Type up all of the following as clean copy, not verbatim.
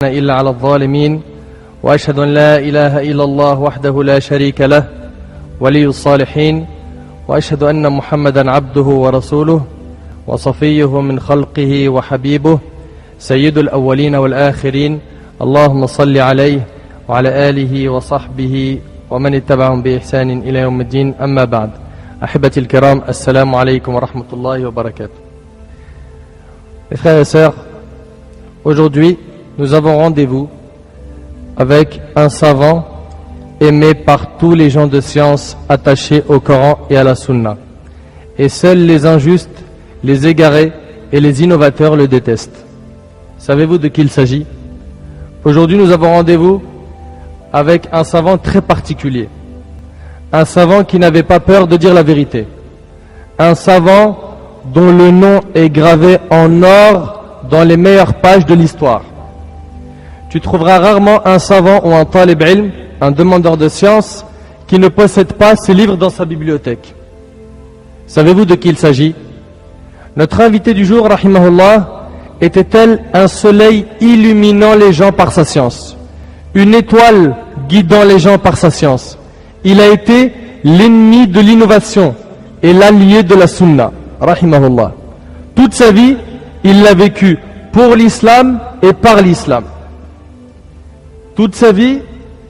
إلا على الظالمين وأشهد أن لا إله إلا الله وحده لا شريك له ولي الصالحين وأشهد أن محمدا عبده ورسوله وصفيه من خلقه وحبيبه سيد الأولين والآخرين اللهم صل عليه وعلى آله وصحبه ومن اتبعهم بإحسان إلى يوم الدين أما بعد أحبتي الكرام السلام عليكم ورحمة الله وبركاته. Mes frères et sœurs, aujourd'hui nous avons rendez-vous avec un savant aimé par tous les gens de science attachés au Coran et à la Sunna. Et seuls les injustes, les égarés et les innovateurs le détestent. Savez-vous de qui il s'agit? Aujourd'hui nous avons rendez-vous avec un savant très particulier. Un savant qui n'avait pas peur de dire la vérité. Un savant dont le nom est gravé en or dans les meilleures pages de l'histoire. Tu trouveras rarement un savant ou un talib ilm, un demandeur de science, qui ne possède pas ses livres dans sa bibliothèque. Savez-vous de qui il s'agit? Notre invité du jour, rahimahullah, était tel un soleil illuminant les gens par sa science, une étoile guidant les gens par sa science. Il a été l'ennemi de l'innovation et l'allié de la sunna, rahimahullah. Toute sa vie, il l'a vécu pour l'islam et par l'islam. Toute sa vie,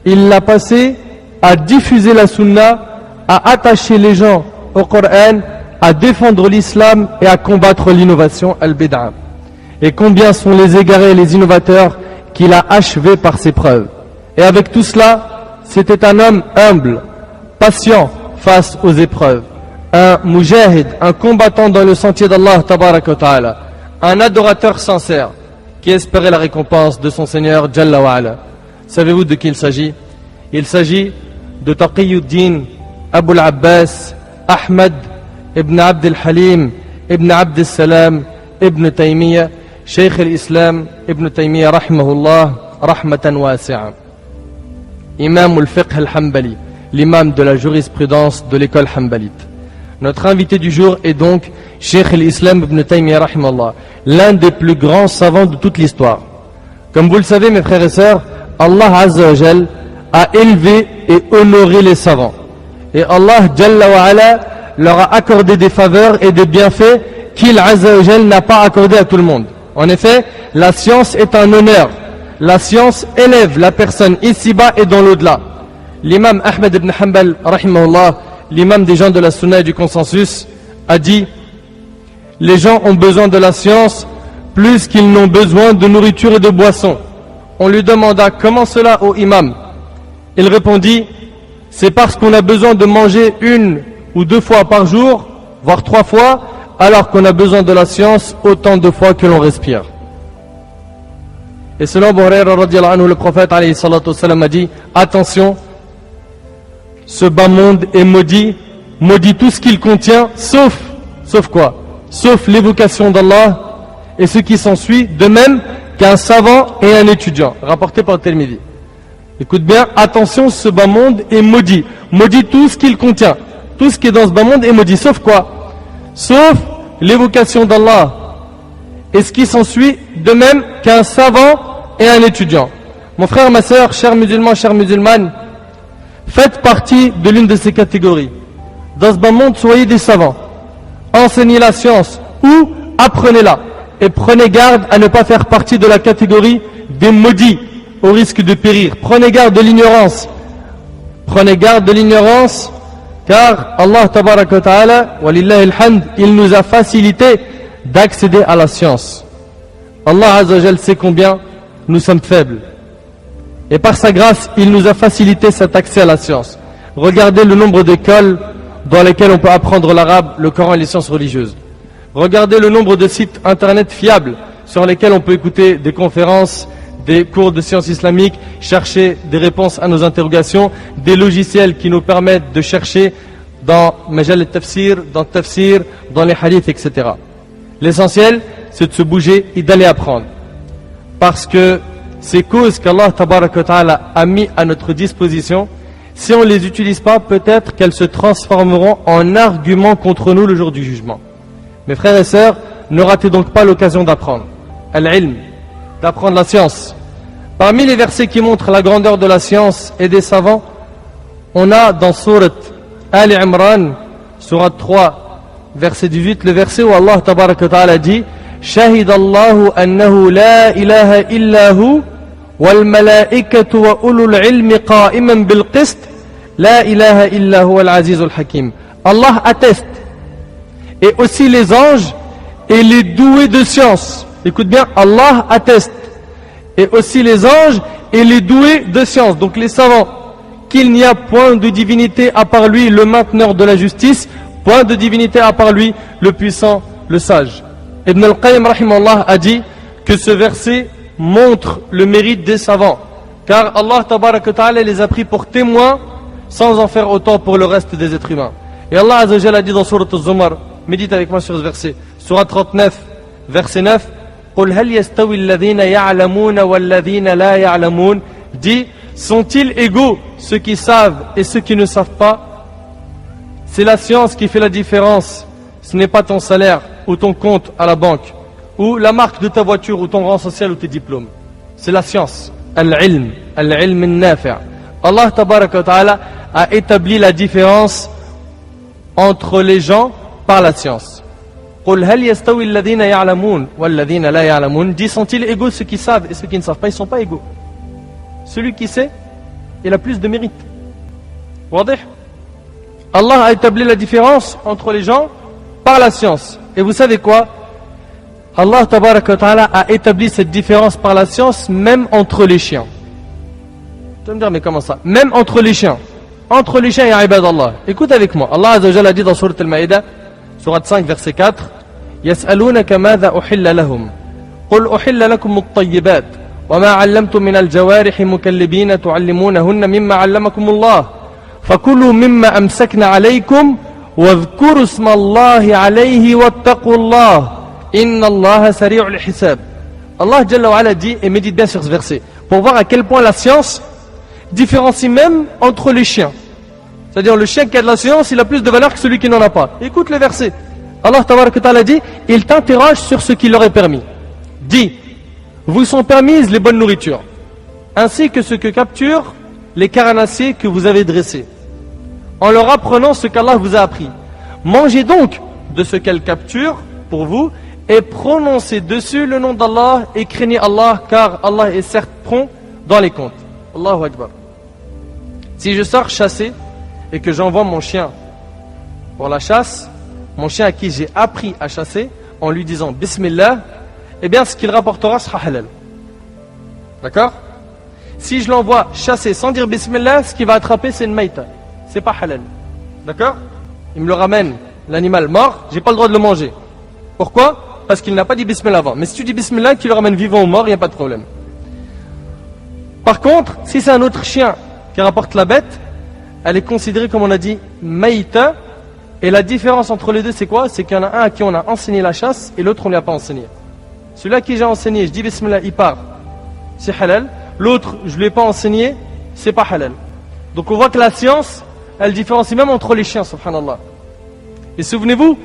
il l'a passé à diffuser la sunna, à attacher les gens au Coran, à défendre l'islam et à combattre l'innovation al-bid'a. Et combien sont les égarés et les innovateurs qu'il a achevés par ses preuves. Et avec tout cela, c'était un homme humble, patient face aux épreuves, un mujahid, un combattant dans le sentier d'Allah tabaraka wa ta'ala, un adorateur sincère qui espérait la récompense de son Seigneur Jalla wa ala. Savez-vous de qui il s'agit? Il s'agit de Taqiyuddin Abu al-Abbas Ahmad ibn Abd al-Halim ibn Abd al-Salam ibn Taymiyyah Shaykh al-Islam ibn Taymiyyah rahimahullah rahmatan wasi'a, imam al-fiqh al-Hanbali, l'imam de la jurisprudence de l'école hanbalite. Notre invité du jour est donc Shaykh al-Islam ibn Taymiyyah rahimahullah, l'un des plus grands savants de toute l'histoire. Comme vous le savez mes frères et sœurs, Allah Azza wa Jal a élevé et honoré les savants. Et Allah Jalla wa Ala leur a accordé des faveurs et des bienfaits qu'il Azza wa Jal n'a pas accordé à tout le monde. En effet, la science est un honneur. La science élève la personne ici-bas et dans l'au-delà. L'imam Ahmed ibn Hanbal, rahimahullah, l'imam des gens de la Sunna et du consensus, a dit: les gens ont besoin de la science plus qu'ils n'ont besoin de nourriture et de boissons. On lui demanda: comment cela, ô imam? Il répondit: c'est parce qu'on a besoin de manger 1 ou 2 fois par jour, voire 3 fois, alors qu'on a besoin de la science autant de fois que l'on respire. Et selon Abu Hurayra radiyallahu anhu, le prophète alayhi salatu wassalam a dit: attention, ce bas monde est maudit, maudit tout ce qu'il contient, sauf quoi? Sauf l'évocation d'Allah et ce qui s'ensuit, de même qu'un savant et un étudiant, rapporté par Tirmidhi. Écoute bien, attention, ce bas monde est maudit. Maudit tout ce qu'il contient. Tout ce qui est dans ce bas monde est maudit. Sauf quoi? Sauf l'évocation d'Allah et ce qui s'ensuit, de même qu'un savant et un étudiant. Mon frère, ma soeur, chers musulmans, chères musulmanes, faites partie de l'une de ces catégories. Dans ce bas monde, soyez des savants. Enseignez la science ou apprenez-la. Et prenez garde à ne pas faire partie de la catégorie des maudits au risque de périr. Prenez garde de l'ignorance. Prenez garde de l'ignorance, car Allah tabaraka wa ta'ala, walillahi alhamd, il nous a facilité d'accéder à la science. Allah azza wa jal sait combien nous sommes faibles. Et par sa grâce, il nous a facilité cet accès à la science. Regardez le nombre d'écoles dans lesquelles on peut apprendre l'arabe, le Coran et les sciences religieuses. Regardez le nombre de sites internet fiables sur lesquels on peut écouter des conférences, des cours de sciences islamiques, chercher des réponses à nos interrogations, des logiciels qui nous permettent de chercher dans Majal al-Tafsir, dans les hadiths, etc. L'essentiel, c'est de se bouger et d'aller apprendre. Parce que ces causes qu'Allah tabaraka wa ta'ala a mis à notre disposition, si on ne les utilise pas, peut-être qu'elles se transformeront en arguments contre nous le jour du jugement. Mes frères et sœurs, ne ratez donc pas l'occasion d'apprendre. Al-ilm, d'apprendre la science. Parmi les versets qui montrent la grandeur de la science et des savants, on a dans Surat Al Imran, Surat 3, verset 18, le verset où Allah tabaraka wa ta'ala dit شهد الله أنه لا إله إلا هو والملائكة وأولو العلم قائما بالقسط لا إله إلا هو العزيز الحكيم. Allah atteste, et aussi les anges et les doués de science. Écoute bien, Allah atteste, et aussi les anges et les doués de science, donc les savants, qu'il n'y a point de divinité à part lui, le mainteneur de la justice, point de divinité à part lui, le puissant, le sage. Ibn al-Qayyim rahimahullah a dit que ce verset montre le mérite des savants, car Allah tabaraka ta'ala les a pris pour témoins sans en faire autant pour le reste des êtres humains. Et Allah azza wa jalla a dit dans Surat Az-Zumar, médite avec moi sur ce verset, Surat 39, verset 9, قُلْ هَلْ يَسْتَوِي الَّذِينَ يَعْلَمُونَ وَالَّذِينَ لَا يَعْلَمُونَ. Dit, sont-ils égaux ceux qui savent et ceux qui ne savent pas? C'est la science qui fait la différence, ce n'est pas ton salaire ou ton compte à la banque, ou la marque de ta voiture, ou ton rang social, ou tes diplômes. C'est la science. Al-ilm al-nafi'. Allah tabaraka wa ta'ala a établi la différence entre les gens par la science. قُلْ هَلْ يَسْتَوِي الَّذِينَ يَعْلَمُونَ وَالَّذِينَ لَا يَعْلَمُونَ. Dit, sont-ils égaux ceux qui savent et ceux qui ne savent pas? Ils ne sont pas égaux. Celui qui sait, il a plus de mérite. Wadih? Allah a établi la différence entre les gens par la science. Et vous savez quoi? Allah tabaraka wa ta'ala a établi cette différence par la science même entre les chiens. Tu vas me dire, mais comment ça? Même entre les chiens. Entre les chiens et ibadallah. Écoute avec moi. Allah azza wa jalla a dit dans Surat Al-Ma'idah, Surat 5, verset 4, يَسْأَلُونَكَ مَاذَا أُحِلَّ لَهُمْ قُلْ أُحِلَّ لَكُمُ الطَّيِّبَاتِ وَمَا عَلَّمْتُم مِّنَ الْجَوَارِحِ مُكَلِّبِينَ تُعَلِّمُونَهُنَّ مِمَّا عَلَّمَكُمُ اللَّهُ فَكُلُوا مِمَّا أَمْسَكْنَ عَلَيْكُمْ وَاذْكُرُوا اسْمَ اللَّهِ عَلَيْهِ وَاتَّقُوا اللَّهَ إِنَّ اللَّهَ سَرِيعُ الْحِسَابِ. Allah Jalla wa Ala dit, et médite bien sur ce verset, pour voir à quel point la science différencie même entre les chiens. C'est-à-dire le chien qui a de la science, il a plus de valeur que celui qui n'en a pas. Écoute le verset. Allah tabaraka ta'ala dit, il t'interroge sur ce qui leur est permis. Dis, vous sont permises les bonnes nourritures, ainsi que ce que capturent les carnassiers que vous avez dressés, en leur apprenant ce qu'Allah vous a appris. Mangez donc de ce qu'elles capturent pour vous, et prononcez dessus le nom d'Allah, et craignez Allah, car Allah est certes prompt dans les comptes. Allahu Akbar. Si je sors chasser, et que j'envoie mon chien pour la chasse, mon chien à qui j'ai appris à chasser, en lui disant Bismillah, eh bien ce qu'il rapportera sera halal. D'accord? Si je l'envoie chasser sans dire Bismillah, ce qu'il va attraper c'est une maïta. C'est pas halal. D'accord? Il me le ramène, l'animal mort, j'ai pas le droit de le manger. Pourquoi? Parce qu'il n'a pas dit Bismillah avant. Mais si tu dis Bismillah, qu'il le ramène vivant ou mort, il n'y a pas de problème. Par contre, si c'est un autre chien qui rapporte la bête, elle est considérée, comme on a dit, maïta. Et la différence entre les deux, c'est quoi? C'est qu'il y en a un à qui on a enseigné la chasse et l'autre on ne lui a pas enseigné. Celui-là qui j'ai enseigné, je dis Bismillah, il part, c'est halal. L'autre, je ne lui ai pas enseigné, c'est pas halal. Donc on voit que la science, elle différencie même entre les chiens, subhanallah. Et souvenez-vous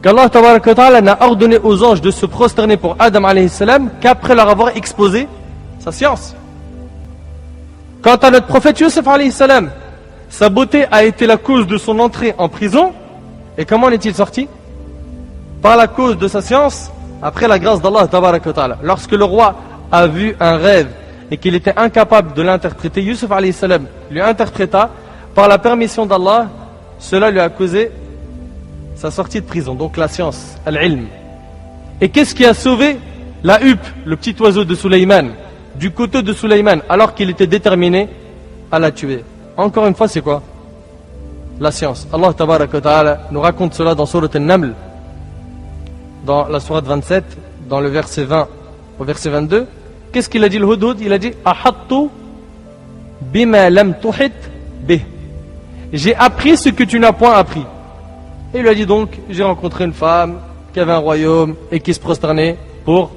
qu'Allah tabaraka wa ta'ala n'a ordonné aux anges de se prosterner pour Adam alayhi salam qu'après leur avoir exposé sa science. Quant à notre prophète Yusuf alayhi salam, sa beauté a été la cause de son entrée en prison. Et comment en est-il sorti? Par la cause de sa science, après la grâce d'Allah tabaraka wa ta'ala. Lorsque le roi a vu un rêve et qu'il était incapable de l'interpréter, Yusuf alayhi salam lui interpréta. Par la permission d'Allah, cela lui a causé sa sortie de prison. Donc la science, al-ilm. Et qu'est-ce qui a sauvé la huppe, le petit oiseau de Sulayman, du couteau de Sulayman, alors qu'il était déterminé à la tuer? Encore une fois, c'est quoi? La science. Allah tabaraka wa ta'ala nous raconte cela dans Surat An-Naml, dans la Sourate 27, dans le verset 20 au verset 22. Qu'est-ce qu'il a dit le Hudhud? Il a dit Ahattu bima lam tuhit bih. J'ai appris ce que tu n'as point appris. Et il lui a dit donc, j'ai rencontré une femme qui avait un royaume et qui se prosternait pour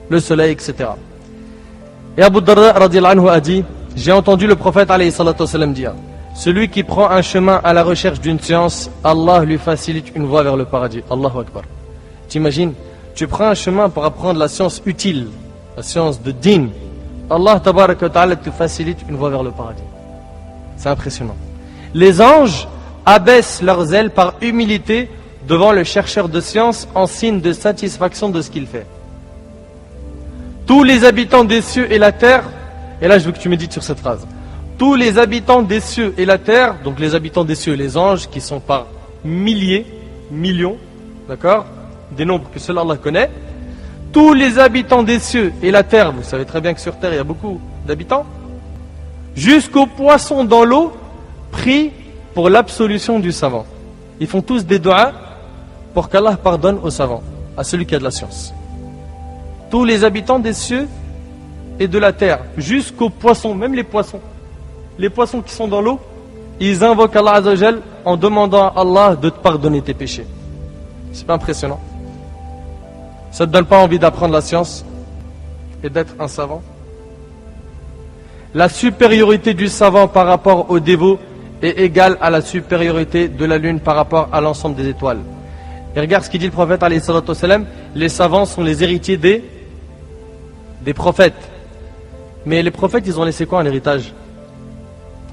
le soleil, etc. Et Abu Darda radiyallahu anhu a dit, j'ai entendu le prophète alayhi salatu wasalam dire, celui qui prend un chemin à la recherche d'une science, Allah lui facilite une voie vers le paradis. Allahu Akbar. T'imagines, tu prends un chemin pour apprendre la science utile, la science de din, Allah tabaraka wa ta'ala te facilite une voie vers le paradis. C'est impressionnant. Les anges abaissent leurs ailes par humilité devant le chercheur de science en signe de satisfaction de ce qu'il fait. Tous les habitants des cieux et la terre, et là je veux que tu médites sur cette phrase, tous les habitants des cieux et la terre, donc les habitants des cieux, les anges qui sont par milliers, millions, d'accord, des nombres que seul Allah connaît, tous les habitants des cieux et la terre, vous savez très bien que sur terre il y a beaucoup d'habitants, jusqu'aux poissons dans l'eau, prient pour l'absolution du savant. Ils font tous des doigts pour qu'Allah pardonne au savant, à celui qui a de la science. Tous les habitants des cieux et de la terre, jusqu'aux poissons, même les poissons qui sont dans l'eau, ils invoquent Allah Azza wa Jal en demandant à Allah de te pardonner tes péchés. C'est pas impressionnant? Ça te donne pas envie d'apprendre la science et d'être un savant? La supériorité du savant par rapport au dévot est égale à la supériorité de la lune par rapport à l'ensemble des étoiles. Et regarde ce qu'il dit le prophète alayhi salatu wassalam, les savants sont les héritiers des prophètes. Mais les prophètes, ils ont laissé quoi en héritage?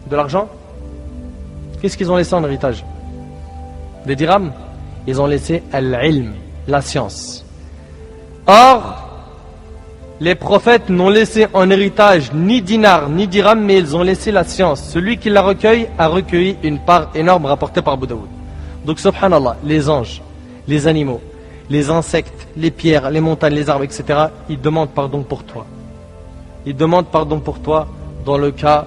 De l'argent? Qu'est-ce qu'ils ont laissé en héritage? Des dirhams? Ils ont laissé al-ilm, la science. Or, les prophètes n'ont laissé en héritage ni dinar, ni dirham, mais ils ont laissé la science. Celui qui la recueille a recueilli une part énorme rapportée par Abu Daoud. Donc, subhanallah, les anges, les animaux, les insectes, les pierres, les montagnes, les arbres, etc., ils demandent pardon pour toi. Ils demandent pardon pour toi dans le cas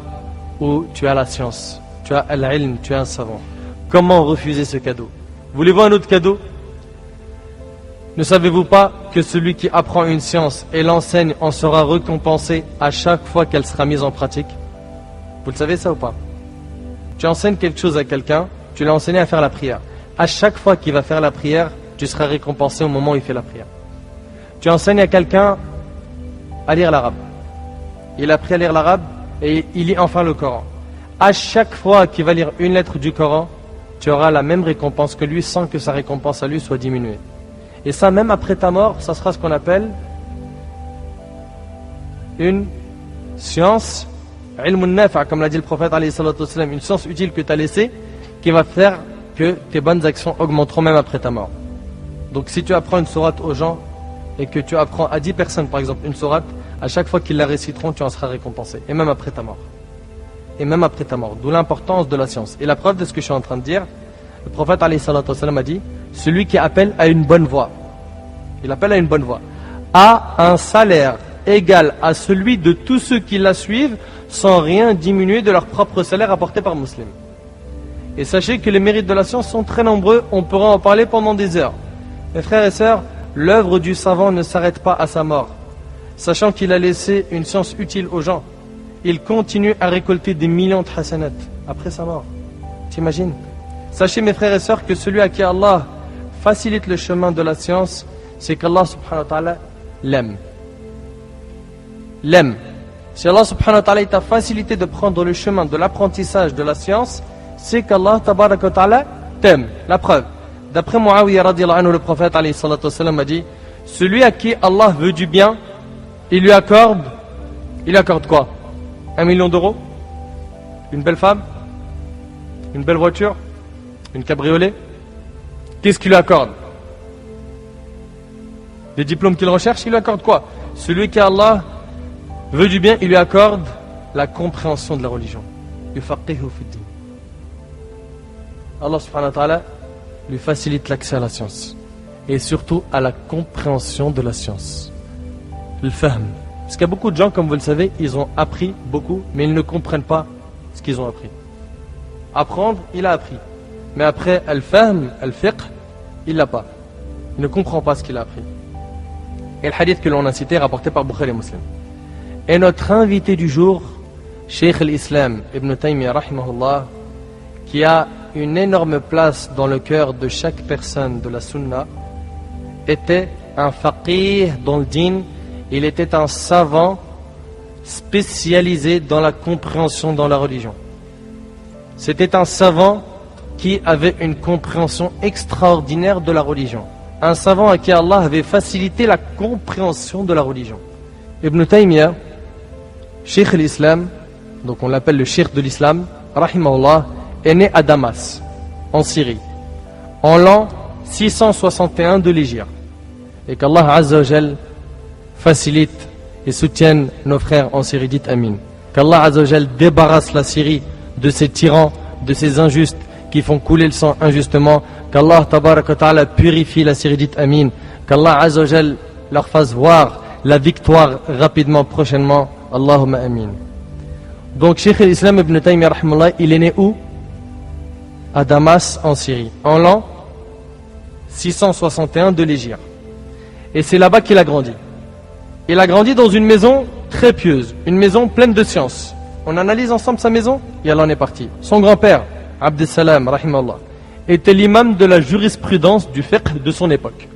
où tu as la science, tu as al-ilm, tu es un savant. Comment refuser ce cadeau? Voulez-vous un autre cadeau? Ne savez-vous pas que celui qui apprend une science et l'enseigne en sera récompensé à chaque fois qu'elle sera mise en pratique? Vous le savez ça ou pas? Tu enseignes quelque chose à quelqu'un, tu l'as enseigné à faire la prière. À chaque fois qu'il va faire la prière, tu seras récompensé au moment où il fait la prière. Tu enseignes à quelqu'un à lire l'arabe. Il a appris à lire l'arabe et il lit enfin le Coran. À chaque fois qu'il va lire une lettre du Coran, tu auras la même récompense que lui sans que sa récompense à lui soit diminuée. Et ça, même après ta mort, ça sera ce qu'on appelle une science, ilmun nafa', comme l'a dit le prophète alayhi salatu wassalam, une science utile que tu as laissée, qui va faire que tes bonnes actions augmenteront même après ta mort. Donc si tu apprends une sourate aux gens, et que tu apprends à 10 personnes par exemple une sourate, à chaque fois qu'ils la réciteront, tu en seras récompensé, et même après ta mort. Et même après ta mort, d'où l'importance de la science. Et la preuve de ce que je suis en train de dire, le prophète alayhi salatu wassalam a dit, celui qui appelle à une bonne voie, il appelle à une bonne voie, a un salaire égal à celui de tous ceux qui la suivent, sans rien diminuer de leur propre salaire apporté par Muslim. Et sachez que les mérites de la science sont très nombreux, on pourra en parler pendant des heures. Mes frères et sœurs, l'œuvre du savant ne s'arrête pas à sa mort. Sachant qu'il a laissé une science utile aux gens, il continue à récolter des millions de hasanat après sa mort. T'imagines? Sachez mes frères et sœurs que celui à qui Allah facilite le chemin de la science, c'est qu'Allah subhanahu wa ta'ala l'aime. L'aime. Si Allah subhanahu wa ta'ala t'a facilité de prendre le chemin de l'apprentissage de la science, c'est qu'Allah tabaraka wa ta'ala t'aime. La preuve. D'après Muawiyah radiyallahu anhu, le prophète alayhi salatu wassalam a dit, celui à qui Allah veut du bien, il lui accorde quoi? 1 million d'euros? Une belle femme? Une belle voiture? Une cabriolet? Qu'est-ce qu'il lui accorde? Les diplômes qu'il recherche, il lui accorde quoi? Celui qui Allah veut du bien, il lui accorde la compréhension de la religion. Yufaqihu fid-din. Allah subhanahu wa ta'ala lui facilite l'accès à la science. Et surtout à la compréhension de la science. Le fahm. Parce qu'il y a beaucoup de gens, comme vous le savez, ils ont appris beaucoup, mais ils ne comprennent pas ce qu'ils ont appris. Apprendre, il a appris. Mais après, al-fahm, al-fiqh, il l'a pas. Il ne comprend pas ce qu'il a appris. Et le hadith que l'on a cité est rapporté par Bukhari et Muslim. Et notre invité du jour, Cheikh al-Islam Ibn Taymiyyah rahimahullah, qui a une énorme place dans le cœur de chaque personne de la sunna, était un faqih dans le din. Il était un savant spécialisé dans la compréhension dans la religion. C'était un savant qui avait une compréhension extraordinaire de la religion. Un savant à qui Allah avait facilité la compréhension de la religion. Ibn Taymiyyah, Cheikh l'Islam, donc on l'appelle le Cheikh de l'Islam, rahimahullah, est né à Damas, en Syrie, en l'an 661 de l'Hégire. Et qu'Allah Azza wa Jal facilite et soutienne nos frères en Syrie, dites Amin. Qu'Allah Azza wa Jal débarrasse la Syrie de ces tyrans, de ces injustes qui font couler le sang injustement. Qu'Allah Tabarak wa Ta'ala purifie la Syrie, dites Amin. Qu'Allah Azza wa Jal leur fasse voir la victoire rapidement, prochainement. Allahumma Amin. Donc Cheikh l'Islam Ibn Taymiyyah rahimahullah, il est né où? À Damas en Syrie, en l'an 661 de l'Hégire. Et c'est là-bas qu'il a grandi. Il a grandi dans une maison très pieuse, une maison pleine de science. On analyse ensemble sa maison et elle en est partie. Son grand-père, Abd Salam rahimahullah, était l'imam de la jurisprudence du fiqh de son époque.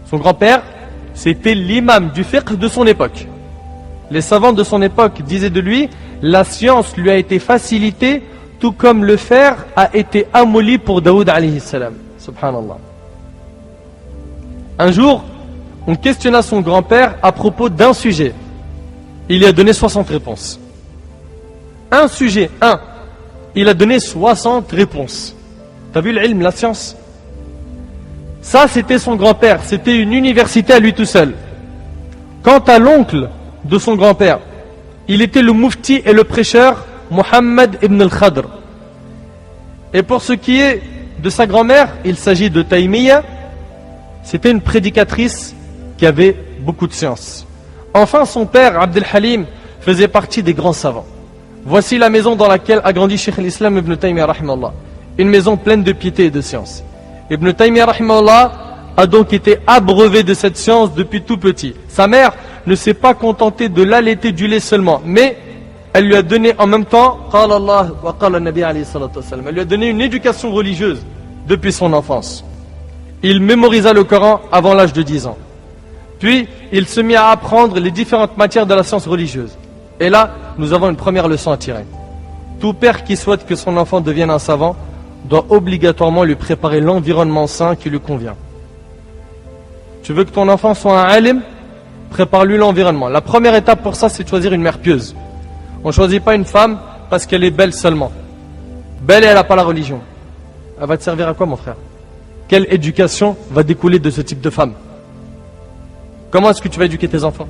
Son grand-père, c'était l'imam du fiqh de son époque. Les savants de son époque disaient de lui, la science lui a été facilitée, tout comme le fer a été amolli pour Daoud alayhi salam. Subhanallah. Un jour, on questionna son grand-père à propos d'un sujet. Il y a donné 60 réponses. Un sujet, il a donné 60 réponses. T'as vu l'ilm, la science? Ça, c'était son grand-père. C'était une université à lui tout seul. Quant à l'oncle de son grand-père, il était le mufti et le prêcheur Muhammad ibn al-Khadr. Et pour ce qui est de sa grand-mère, il s'agit de Taymiyyah. C'était une prédicatrice qui avait beaucoup de science. Enfin, son père, Abd al-Halim, faisait partie des grands savants. Voici la maison dans laquelle a grandi Cheikh l'Islam Ibn Taymiyyah rahimahullah. Une maison pleine de piété et de science. Ibn Taymiyyah rahimahullah a donc été abreuvé de cette science depuis tout petit. Sa mère ne s'est pas contentée de l'allaiter du lait seulement, mais elle lui a donné en même temps, qala Allah wa qala Nabi alayhi salatu wassalam, elle lui a donné une éducation religieuse depuis son enfance. Il mémorisa le Coran avant l'âge de 10 ans. Puis, il se mit à apprendre les différentes matières de la science religieuse. Et là, nous avons une première leçon à tirer. Tout père qui souhaite que son enfant devienne un savant doit obligatoirement lui préparer l'environnement sain qui lui convient. Tu veux que ton enfant soit un alim? Prépare-lui l'environnement. La première étape pour ça, c'est de choisir une mère pieuse. On ne choisit pas une femme parce qu'elle est belle seulement. Belle et elle n'a pas la religion. Elle va te servir à quoi, mon frère? Quelle éducation va découler de ce type de femme? Comment est-ce que tu vas éduquer tes enfants?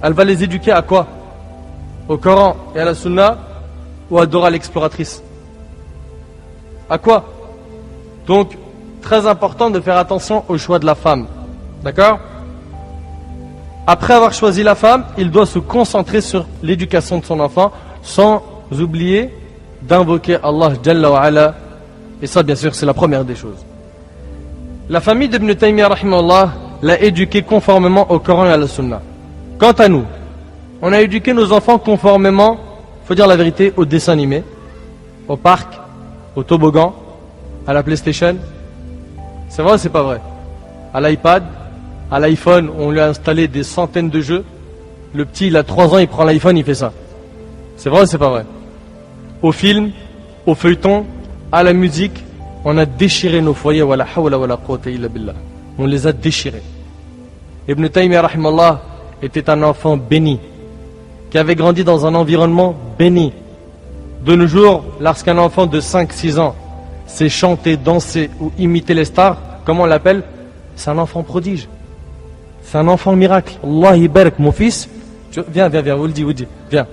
Elle va les éduquer à quoi? Au Coran et à la Sunna, ou à Dora l'exploratrice? À quoi? Donc, très important de faire attention au choix de la femme. D'accord? Après avoir choisi la femme, il doit se concentrer sur l'éducation de son enfant, sans oublier d'invoquer Allah Jalla wa Ala. Et ça, bien sûr, c'est la première des choses. La famille d'Ibn Taymiyyah rahimahullah l'a éduqué conformément au Coran et à la Sunna. Quant à nous, on a éduqué nos enfants conformément, faut dire la vérité, aux dessins animés, au parc, au toboggan, à la PlayStation. C'est vrai ou c'est pas vrai? À l'iPad, à l'iPhone, on lui a installé des centaines de jeux. Le petit, il a 3 ans, il prend l'iPhone, il fait ça. C'est vrai ou c'est pas vrai? Au film, au feuilleton, à la musique, on a déchiré nos foyers. Wala hawla wala quwwata illa billah. On les a déchirés. Ibn Taymiyyah rahimahullah était un enfant béni, qui avait grandi dans un environnement béni. De nos jours, lorsqu'un enfant de 5-6 ans sait chanter, danser ou imiter les stars, comment on l'appelle? C'est un enfant prodige. C'est un enfant miracle. Allah yibarak, mon fils. Viens, Wouldi, viens.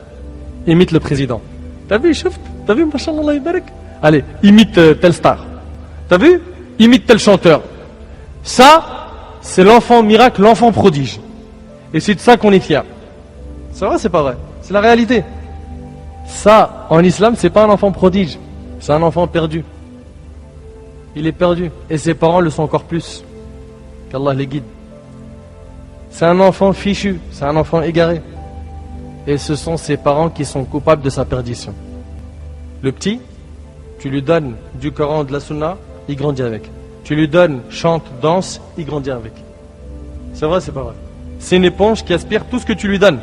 Imite le président. T'as vu, chouf? T'as vu, mashallah, Allah yibarak? Allez, imite telle star. T'as vu? Imite tel chanteur. Ça, c'est l'enfant miracle, l'enfant prodige. Et c'est de ça qu'on est fier. C'est vrai, c'est pas vrai? C'est la réalité. Ça, en islam, c'est pas un enfant prodige. C'est un enfant perdu. Il est perdu. Et ses parents le sont encore plus. Qu'Allah les guide. C'est un enfant fichu. C'est un enfant égaré. Et ce sont ses parents qui sont coupables de sa perdition. Le petit, tu lui donnes du Coran, de la Sunna, il grandit avec. Tu lui donnes chante, danse, il grandit avec. C'est vrai, c'est pas vrai? C'est une éponge qui aspire tout ce que tu lui donnes.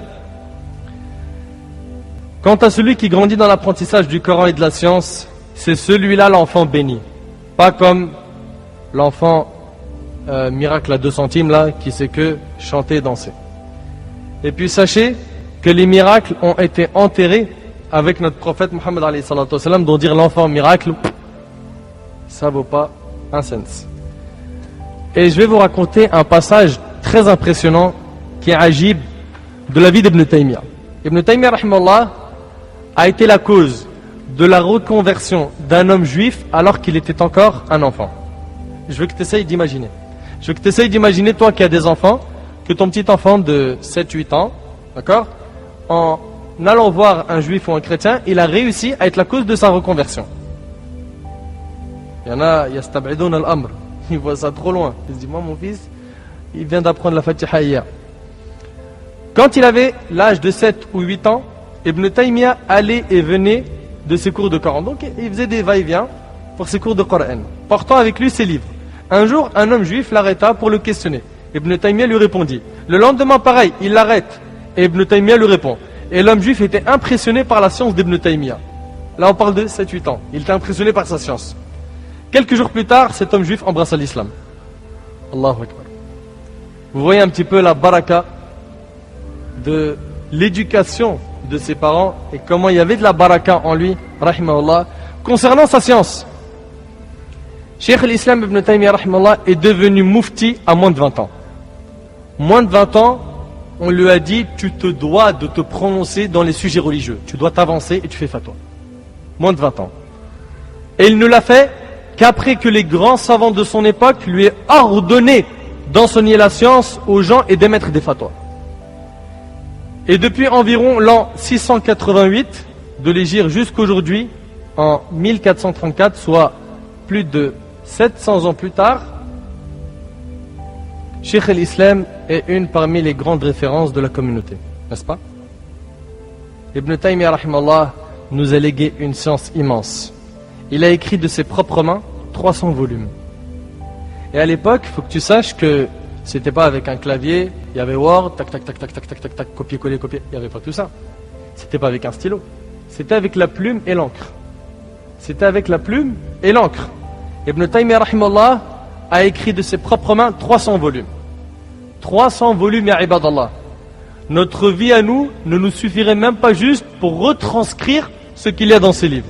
Quant à celui qui grandit dans l'apprentissage du Coran et de la science, c'est celui-là l'enfant béni. Pas comme l'enfant miracle à 2 centimes là, qui sait que chanter et danser. Et puis sachez que les miracles ont été enterrés avec notre prophète Mohammed alayhi salatu wassalam, dont dire l'enfant miracle, ça vaut pas un sens. Et je vais vous raconter un passage très impressionnant qui est ajib de la vie d'Ibn Taymiyyah. Ibn Taymiyyah rahimahullah a été la cause de la reconversion d'un homme juif alors qu'il était encore un enfant. Je veux que tu essayes d'imaginer. Je veux que tu essayes d'imaginer, toi qui as des enfants, que ton petit enfant de 7-8 ans, d'accord, en allant voir un juif ou un chrétien, il a réussi à être la cause de sa reconversion. Il y en a, yastab'idoun al-amr, ils voient ça trop loin. Ils se disent, moi mon fils, il vient d'apprendre la Fatiha hier. Quand il avait l'âge de 7 ou 8 ans, Ibn Taymiyyah allait et venait de ses cours de Coran. Donc il faisait des va-et-vient pour ses cours de Coran, portant avec lui ses livres. Un jour, un homme juif l'arrêta pour le questionner. Ibn Taymiyyah lui répondit. Le lendemain, pareil, il l'arrête. Et Ibn Taymiyyah lui répond. Et l'homme juif était impressionné par la science d'Ibn Taymiyyah. Là, on parle de 7-8 ans. Il était impressionné par sa science. Quelques jours plus tard, cet homme juif embrassa l'islam. Allahu Akbar. Vous voyez un petit peu la baraka de l'éducation de ses parents et comment il y avait de la baraka en lui, rahimahullah, concernant sa science. Cheikh al-Islam Ibn Taymiyyah rahimahullah est devenu mufti à moins de 20 ans. Moins de 20 ans, on lui a dit tu te dois de te prononcer dans les sujets religieux. Tu dois t'avancer et tu fais fatwa. Moins de 20 ans. Et il ne l'a fait qu'après que les grands savants de son époque lui aient ordonné d'enseigner la science aux gens et d'émettre des fatwas. Et depuis environ l'an 688 de l'Hégire jusqu'aujourd'hui, en 1434, soit plus de 700 ans plus tard, Cheikh al-Islam est une parmi les grandes références de la communauté, n'est-ce pas? Ibn Taymiyyah rahimahullah nous a légué une science immense. Il a écrit de ses propres mains 300 volumes. Et à l'époque, il faut que tu saches que c'était pas avec un clavier, il y avait Word, tac tac tac tac tac tac tac tac, copier coller copier, il n'y avait pas tout ça. C'était pas avec un stylo, c'était avec la plume et l'encre. C'était avec la plume et l'encre. Ibn Taymiyyah rahimahullah a écrit de ses propres mains 300 volumes. 300 volumes, ya ibadallah. Notre vie à nous ne nous suffirait même pas juste pour retranscrire ce qu'il y a dans ces livres.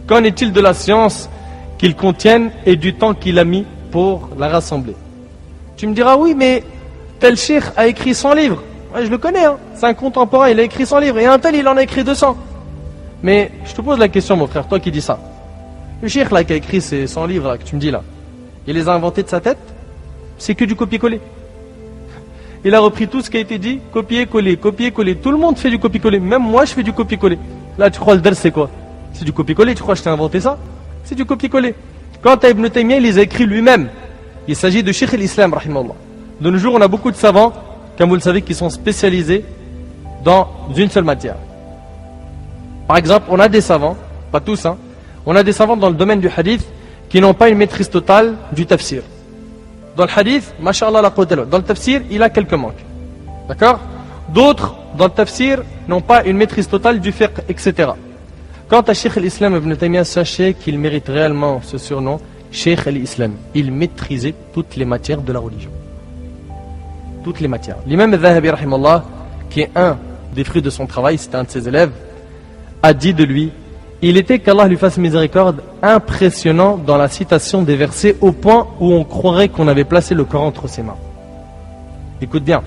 Qu'en est-il de la science qu'ils contiennent et du temps qu'il a mis pour la rassembler? Tu me diras, oui, mais tel cheikh a écrit 100 livres. Ouais, je le connais, hein. C'est un contemporain, il a écrit 100 livres. Et un tel, il en a écrit 200. Mais je te pose la question, mon frère, toi qui dis ça. Le cheikh là qui a écrit ces 100 livres là, que tu me dis là, il les a inventés de sa tête? C'est que du copier-coller. Il a repris tout ce qui a été dit, copier-coller, copier-coller. Tout le monde fait du copier-coller. Même moi, je fais du copier-coller. Là, tu crois le dal, c'est quoi? C'est du copier-coller. Tu crois que je t'ai inventé ça? C'est du copier-coller. Quant à Ibn Taymiyyah, il les a écrits lui-même. Il s'agit de Cheikh al-Islam, rahimahullah. De nos jours, on a beaucoup de savants, comme vous le savez, qui sont spécialisés dans une seule matière. Par exemple, on a des savants, pas tous, hein, on a des savants dans le domaine du hadith qui n'ont pas une maîtrise totale du tafsir. Dans le hadith, masha'Allah la quwwata illa billah, dans le tafsir, il a quelques manques. D'accord? D'autres, dans le tafsir, n'ont pas une maîtrise totale du fiqh, etc. Quant à Cheikh al-Islam Ibn Taymiyyah, sachez qu'il mérite réellement ce surnom, Cheikh al-Islam. Il maîtrisait toutes les matières de la religion. Toutes les matières. L'imam al-Dhahabi, rahimallah, qui est un des fruits de son travail, c'était un de ses élèves, a dit de lui, il était, qu'Allah lui fasse miséricorde, impressionnant dans la citation des versets au point où on croirait qu'on avait placé le Coran entre ses mains. Écoute bien.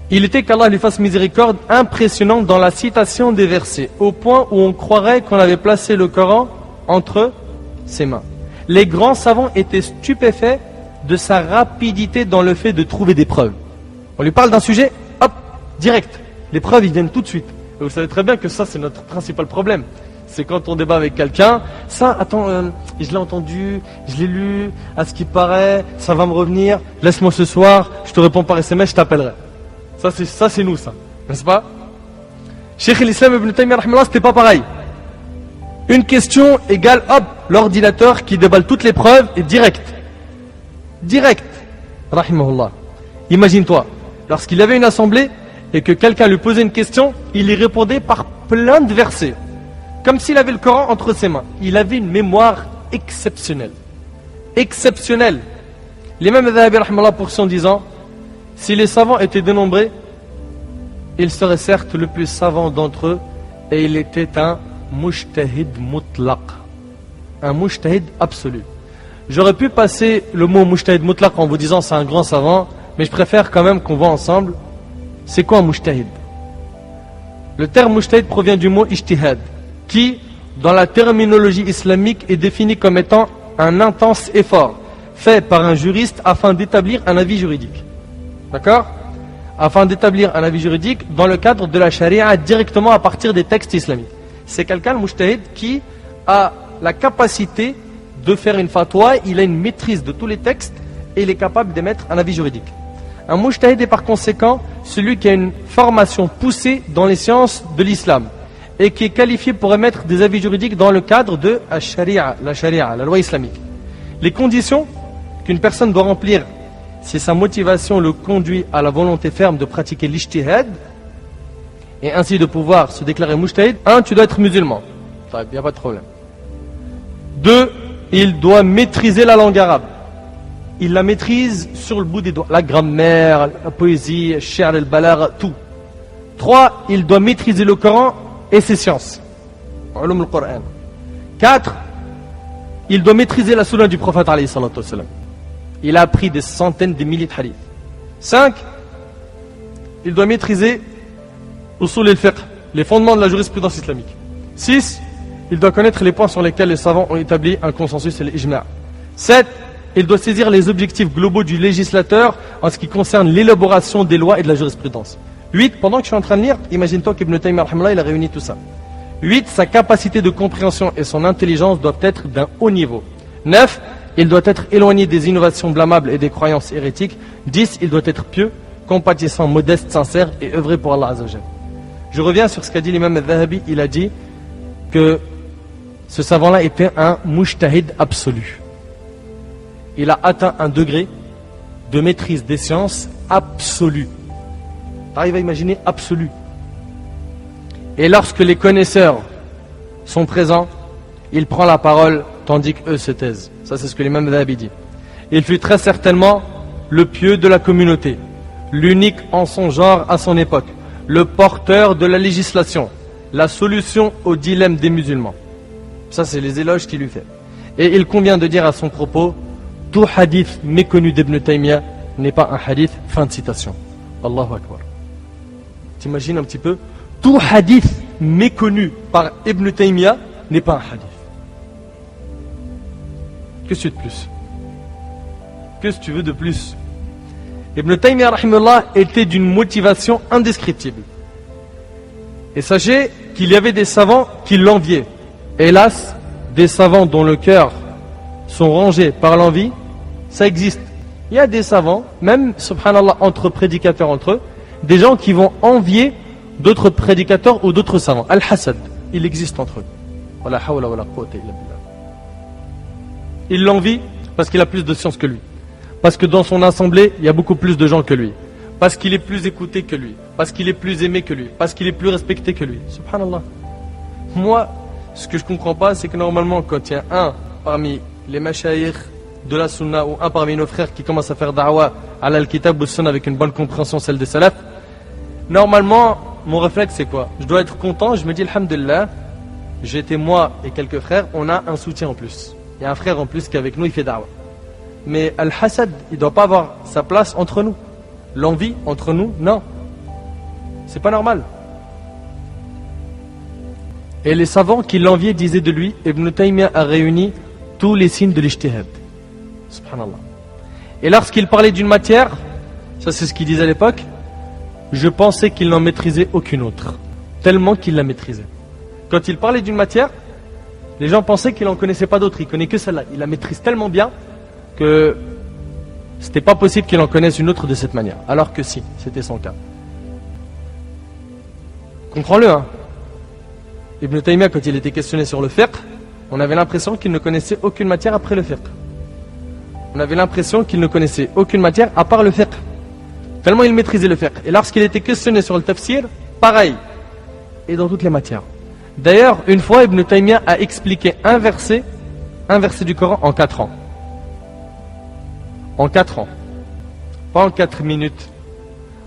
Il était, qu'Allah lui fasse miséricorde, impressionnant dans la citation des versets au point où on croirait qu'on avait placé le Coran entre ses mains. Les grands savants étaient stupéfaits de sa rapidité dans le fait de trouver des preuves. On lui parle d'un sujet, hop, direct. Les preuves, ils viennent tout de suite. Et vous savez très bien que ça, c'est notre principal problème. C'est quand on débat avec quelqu'un, ça, attends, je l'ai entendu, je l'ai lu, à ce qui paraît, ça va me revenir, laisse-moi ce soir, je te réponds par SMS, je t'appellerai. Ça c'est nous, ça, n'est-ce pas? Cheikh al-Islam Ibn Taymiyyah, rahimahullah, c'était pas pareil. Une question égale, hop, l'ordinateur qui déballe toutes les preuves est direct. Direct, rahimahullah. Imagine-toi, lorsqu'il avait une assemblée et que quelqu'un lui posait une question, il y répondait par plein de versets. Comme s'il avait le Coran entre ses mains. Il avait une mémoire exceptionnelle. Exceptionnelle. L'imam al-Dhahabi, rahimahullah, poursuit en disant, si les savants étaient dénombrés, il serait certes le plus savant d'entre eux et il était un mujtahid mutlaq, un mujtahid absolu. J'aurais pu passer le mot mujtahid mutlaq en vous disant c'est un grand savant, mais je préfère quand même qu'on voit ensemble c'est quoi un mujtahid. Le terme mujtahid provient du mot ijtihad, qui dans la terminologie islamique est défini comme étant un intense effort fait par un juriste afin d'établir un avis juridique. D'accord ? Afin d'établir un avis juridique dans le cadre de la charia directement à partir des textes islamiques. C'est quelqu'un, le mujtahid, qui a la capacité de faire une fatwa, il a une maîtrise de tous les textes et il est capable d'émettre un avis juridique. Un mujtahid est par conséquent celui qui a une formation poussée dans les sciences de l'islam et qui est qualifié pour émettre des avis juridiques dans le cadre de la charia, la loi islamique. Les conditions qu'une personne doit remplir si sa motivation le conduit à la volonté ferme de pratiquer l'ijtihad et ainsi de pouvoir se déclarer mujtahid. 1. Tu dois être musulman. Il n'y a pas de problème. 2. Il doit maîtriser la langue arabe. Il la maîtrise sur le bout des doigts. La grammaire, la poésie, le shi'r, le balagh, tout. 3. Il doit maîtriser le Coran et ses sciences. 4. Il doit maîtriser la sunna du prophète alayhi salatu wassalam. Il a appris des centaines, des milliers de hadiths. 5. Il doit maîtriser usul al-fiqh, les fondements de la jurisprudence islamique. 6. Il doit connaître les points sur lesquels les savants ont établi un consensus et l'ijma'. 7. Il doit saisir les objectifs globaux du législateur en ce qui concerne l'élaboration des lois et de la jurisprudence. 8. Pendant que je suis en train de lire, imagine-toi qu'Ibn Taymiyyah il a réuni tout ça. 8. Sa capacité de compréhension et son intelligence doivent être d'un haut niveau. 9. Il doit être éloigné des innovations blâmables et des croyances hérétiques. 10. Il doit être pieux, compatissant, modeste, sincère et œuvrer pour Allah Azza wa Jal. Je reviens sur ce qu'a dit l'imam al-Dhahabi. Il a dit que ce savant-là était un mujtahid absolu. Il a atteint un degré de maîtrise des sciences absolu. Arrive à imaginer absolu. Et lorsque les connaisseurs sont présents, il prend la parole tandis qu'eux se taisent. Ça, c'est ce que l'imam Dhahabi dit. Il fut très certainement le pieux de la communauté, l'unique en son genre à son époque, le porteur de la législation, la solution au dilemme des musulmans. Ça, c'est les éloges qu'il lui fait. Et il convient de dire à son propos, tout hadith méconnu d'Ibn Taymiyyah n'est pas un hadith. Fin de citation. Allahu Akbar. T'imagines un petit peu, tout hadith méconnu par Ibn Taymiyyah n'est pas un hadith. Que tu veux de plus? Que tu veux de plus? Ibn Taymiyyah rahimahullah était d'une motivation indescriptible. Et sachez qu'il y avait des savants qui l'enviaient. Hélas, des savants dont le cœur sont rongés par l'envie, ça existe. Il y a des savants, même subhanallah entre prédicateurs entre eux, des gens qui vont envier d'autres prédicateurs ou d'autres savants. Al-Hasad, il existe entre eux. Wala hawla wala quwwata illa billah. Il l'envie parce qu'il a plus de science que lui. Parce que dans son assemblée, il y a beaucoup plus de gens que lui. Parce qu'il est plus écouté que lui. Parce qu'il est plus aimé que lui. Parce qu'il est plus respecté que lui. Subhanallah. Moi, ce que je ne comprends pas, c'est que normalement, quand il y a un parmi les mashayikh de la sunna ou un parmi nos frères qui commence à faire da'wa à l'al-kitab ou sunna avec une bonne compréhension, celle des salaf, normalement, mon réflexe c'est quoi? Je dois être content, je me dis alhamdulillah, j'ai été moi et quelques frères, on a un soutien en plus. Il y a un frère en plus qui est avec nous, il fait da'wa. Mais al-hasad, il ne doit pas avoir sa place entre nous. L'envie entre nous, non. C'est pas normal. Et les savants qui l'enviaient disaient de lui, Ibn Taymiyyah a réuni tous les signes de l'ijtihad. Subhanallah. Et lorsqu'il parlait d'une matière, ça c'est ce qu'il disait à l'époque, je pensais qu'il n'en maîtrisait aucune autre. Tellement qu'il la maîtrisait. Quand il parlait d'une matière, les gens pensaient qu'il n'en connaissait pas d'autres. Il ne connaît que celle-là. Il la maîtrise tellement bien que c'était pas possible qu'il en connaisse une autre de cette manière. Alors que si, c'était son cas. Comprends-le, hein. Ibn Taymiyyah, quand il était questionné sur le fiqh, on avait l'impression qu'il ne connaissait aucune matière après le fiqh. On avait l'impression qu'il ne connaissait aucune matière à part le fiqh. Tellement il maîtrisait le fiqh. Et lorsqu'il était questionné sur le tafsir, pareil. Et dans toutes les matières. D'ailleurs, une fois, Ibn Taymiyyah a expliqué un verset du Coran en 4 ans. En 4 ans. Pas en 4 minutes.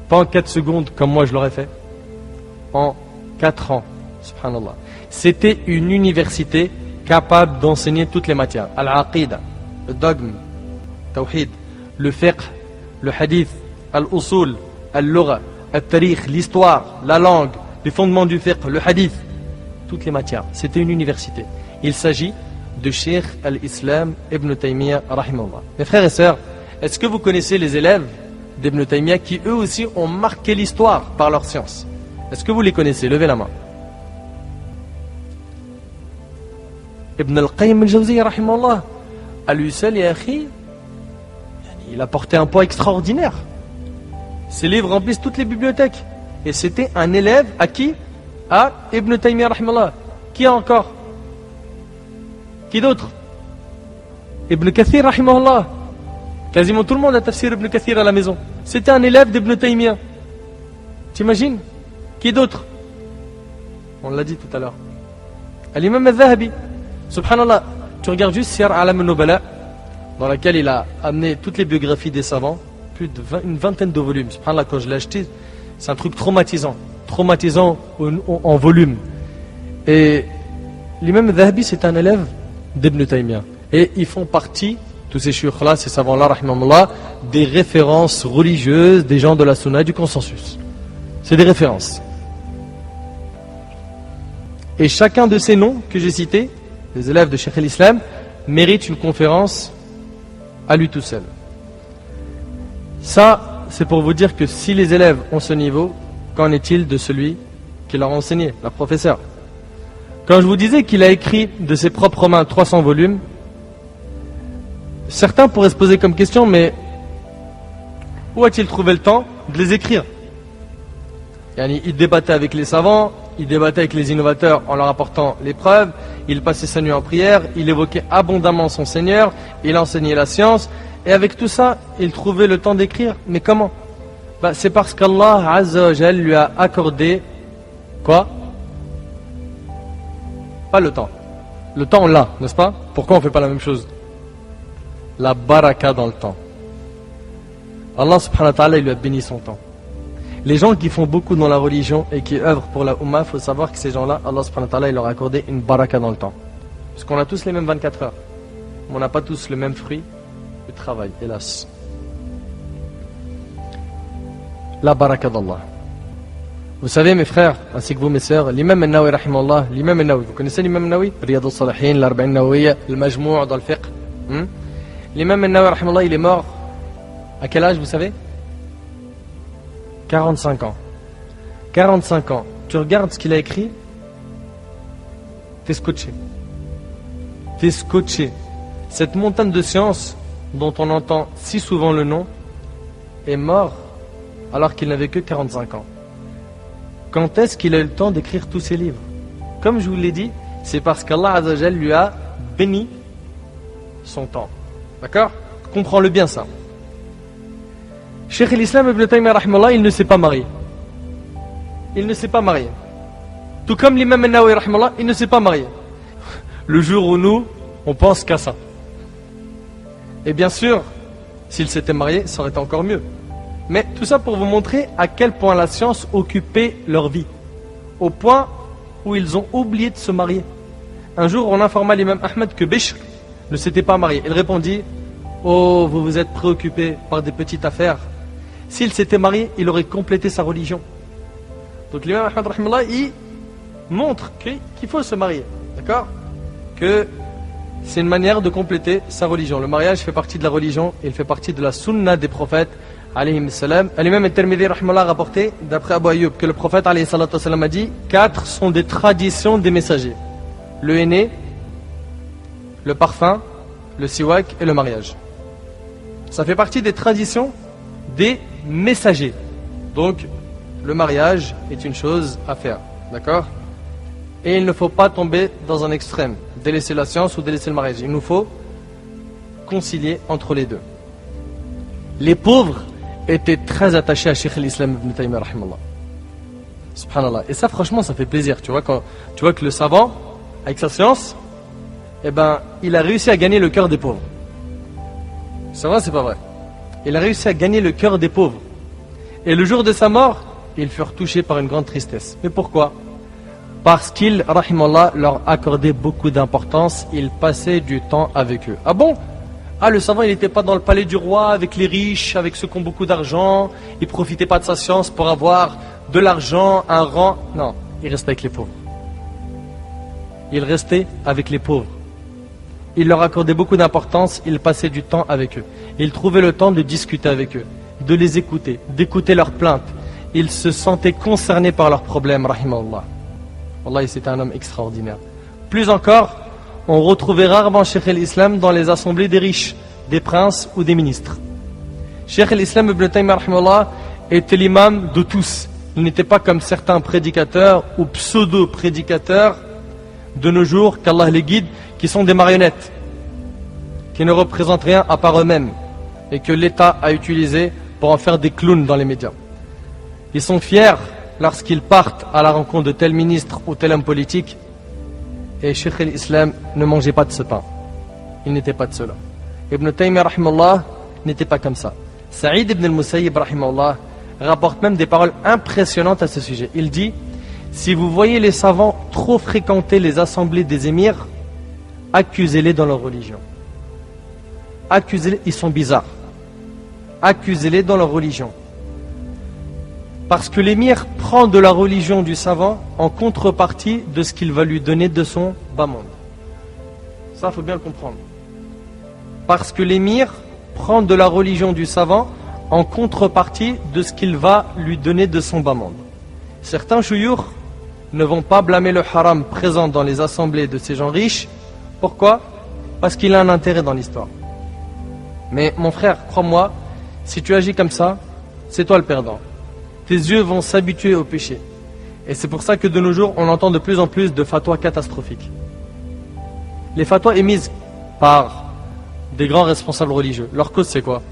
Pas en 4 secondes comme moi je l'aurais fait. en 4 ans. Subhanallah. C'était une université capable d'enseigner toutes les matières. Al-Aqida, le dogme, Tawhid, le fiqh, le hadith, al-usul, al-lugha, al-tarikh, l'histoire, la langue, les fondements du fiqh, le hadith, toutes les matières. C'était une université. Il s'agit de Cheikh al-Islam Ibn Taymiyyah rahimahullah. Mes frères et sœurs, est-ce que vous connaissez les élèves d'Ibn Taymiyyah qui eux aussi ont marqué l'histoire par leur science? Est-ce que vous les connaissez? Levez la main. Ibn al-Qayyim al-Jawziyya rahimahullah, à lui seul, il a porté un poids extraordinaire. Ses livres remplissent toutes les bibliothèques. Et c'était un élève à qui? À Ibn Taymiyyah rahimahullah. Qui encore? Qui d'autre? Ibn Kathir rahimahullah. Quasiment tout le monde a tafsir Ibn Kathir à la maison. C'était un élève d'Ibn Taymiyyah. T'imagines? Qui d'autre? On l'a dit tout à l'heure. L'imam al-Zahabi. Subhanallah, tu regardes juste Siyar A'lam al-Nubala, dans laquelle il a amené toutes les biographies des savants, plus une vingtaine de volumes. Subhanallah, quand je l'ai acheté, c'est un truc traumatisant en volume. Et l'imam al-Zahabi, c'est un élève d'Ibn Taymiyyah. Et ils font partie, tous ces shuyukh-là, ces savants-là, rahimahullah, des références religieuses des gens de la sunna et du consensus. C'est des références. Et chacun de ces noms que j'ai cités, les élèves de Cheikh al-Islam, méritent une conférence à lui tout seul. Ça, c'est pour vous dire que si les élèves ont ce niveau, qu'en est-il de celui qui leur a enseigné, leur professeur? Quand je vous disais qu'il a écrit de ses propres mains 300 volumes, certains pourraient se poser comme question, mais où a-t-il trouvé le temps de les écrire? Il débattait avec les savants, il débattait avec les innovateurs en leur apportant les preuves, il passait sa nuit en prière, il évoquait abondamment son Seigneur, il enseignait la science, et avec tout ça, il trouvait le temps d'écrire. Mais comment? C'est parce qu'Allah Azza wa Jal lui a accordé quoi? Pas le temps. Le temps on l'a, n'est-ce pas? Pourquoi on ne fait pas la même chose? La baraka dans le temps. Allah subhanahu wa ta'ala, il lui a béni son temps. Les gens qui font beaucoup dans la religion et qui œuvrent pour la Ummah, il faut savoir que ces gens-là, Allah subhanahu wa ta'ala, il leur a accordé une baraka dans le temps. Parce qu'on a tous les mêmes 24 heures. Mais on n'a pas tous le même fruit du travail, hélas. La baraka d'Allah. Vous savez mes frères, ainsi que vous mes sœurs, l'imam al-Nawawi rahimahullah, l'imam al-Nawawi, vous connaissez l'imam al-Nawawi? Riyad al-Salihin, l'Arba'in al-Nawawiyya, le Majmou' dans le fiqh. L'imam al-Nawawi rahimahullah, il est mort à quel âge vous savez? 45 ans. 45 ans. Tu regardes ce qu'il a écrit, t'es scotché. T'es scotché. Cette montagne de science dont on entend si souvent le nom est mort alors qu'il n'avait que 45 ans. Quand est-ce qu'il a eu le temps d'écrire tous ces livres? Comme je vous l'ai dit, c'est parce qu'Allah Azza wa Jal lui a béni son temps. D'accord? Comprends-le bien ça. Cheikh al-Islam Ibn Taymiyyah rahimahullah, il ne s'est pas marié. Il ne s'est pas marié. Tout comme l'imam al-Nawawi rahimahullah, il ne s'est pas marié. Le jour où nous, on pense qu'à ça. Et bien sûr, s'il s'était marié, ça aurait été encore mieux. Mais tout ça pour vous montrer à quel point la science occupait leur vie. Au point où ils ont oublié de se marier. Un jour, on informa l'imam Ahmed que Bishr ne s'était pas marié. Il répondit: oh, vous vous êtes préoccupé par des petites affaires. S'il s'était marié, il aurait complété sa religion. Donc l'imam Ahmed rahimahullah, il montre qu'il faut se marier. D'accord? Que c'est une manière de compléter sa religion. Le mariage fait partie de la religion et il fait partie de la sunna des prophètes alayhim salam. L'imam al-Tirmidhi rahimahullah a rapporté d'après Abu Ayyub que le prophète alayhi salatu salam a dit 4 sont des traditions des messagers: le henné, le parfum, le siwak et le mariage. Ça fait partie des traditions des messagers. Donc le mariage est une chose à faire. D'accord? Et il ne faut pas tomber dans un extrême, délaisser la science ou délaisser le mariage. Il nous faut concilier entre les deux. Les pauvres étaient très attachés à Cheikh al-Islam Ibn Taymiyyah rahimahullah. Subhanallah. Et ça franchement ça fait plaisir. Tu vois que le savant, avec sa science, il a réussi à gagner le cœur des pauvres. C'est vrai, c'est pas vrai? Il a réussi à gagner le cœur des pauvres. Et le jour de sa mort, ils furent touchés par une grande tristesse. Mais pourquoi? Parce qu'il, rahimallah, leur accordait beaucoup d'importance, il passait du temps avec eux. Ah bon? Ah, le savant, il n'était pas dans le palais du roi avec les riches, avec ceux qui ont beaucoup d'argent, il profitait pas de sa science pour avoir de l'argent, un rang. Non, il restait avec les pauvres. Il restait avec les pauvres. Il leur accordait beaucoup d'importance, il passait du temps avec eux. Il trouvait le temps de discuter avec eux, de les écouter, d'écouter leurs plaintes. Il se sentait concerné par leurs problèmes, rahimallah. Wallahi, c'était un homme extraordinaire. Plus encore, on retrouvait rarement Cheikh al-Islam dans les assemblées des riches, des princes ou des ministres. Cheikh al-Islam ibn Taymiyyah rahimahullah était l'imam de tous. Il n'était pas comme certains prédicateurs ou pseudo-prédicateurs de nos jours, qu'Allah les guide, qui sont des marionnettes, qui ne représentent rien à part eux-mêmes et que l'État a utilisé pour en faire des clowns dans les médias. Ils sont fiers lorsqu'ils partent à la rencontre de tel ministre ou tel homme politique. Et Cheikh al-Islam ne mangeait pas de ce pain. Il n'était pas de cela. Ibn Taymiyyah rahimahullah n'était pas comme ça. Saïd ibn al-Musayyib rahimahullah rapporte même des paroles impressionnantes à ce sujet. Il dit: si vous voyez les savants trop fréquenter les assemblées des émirs, accusez-les dans leur religion. Accusez-les, ils sont bizarres. Accusez-les dans leur religion. Parce que l'émir prend de la religion du savant en contrepartie de ce qu'il va lui donner de son bas monde. Ça, il faut bien le comprendre. Parce que l'émir prend de la religion du savant en contrepartie de ce qu'il va lui donner de son bas monde. Certains chouyours ne vont pas blâmer le haram présent dans les assemblées de ces gens riches. Pourquoi? Parce qu'il a un intérêt dans l'histoire. Mais mon frère, crois-moi, si tu agis comme ça, c'est toi le perdant. Tes yeux vont s'habituer au péché. Et c'est pour ça que de nos jours, on entend de plus en plus de fatwas catastrophiques. Les fatwas émises par des grands responsables religieux, leur cause c'est quoi?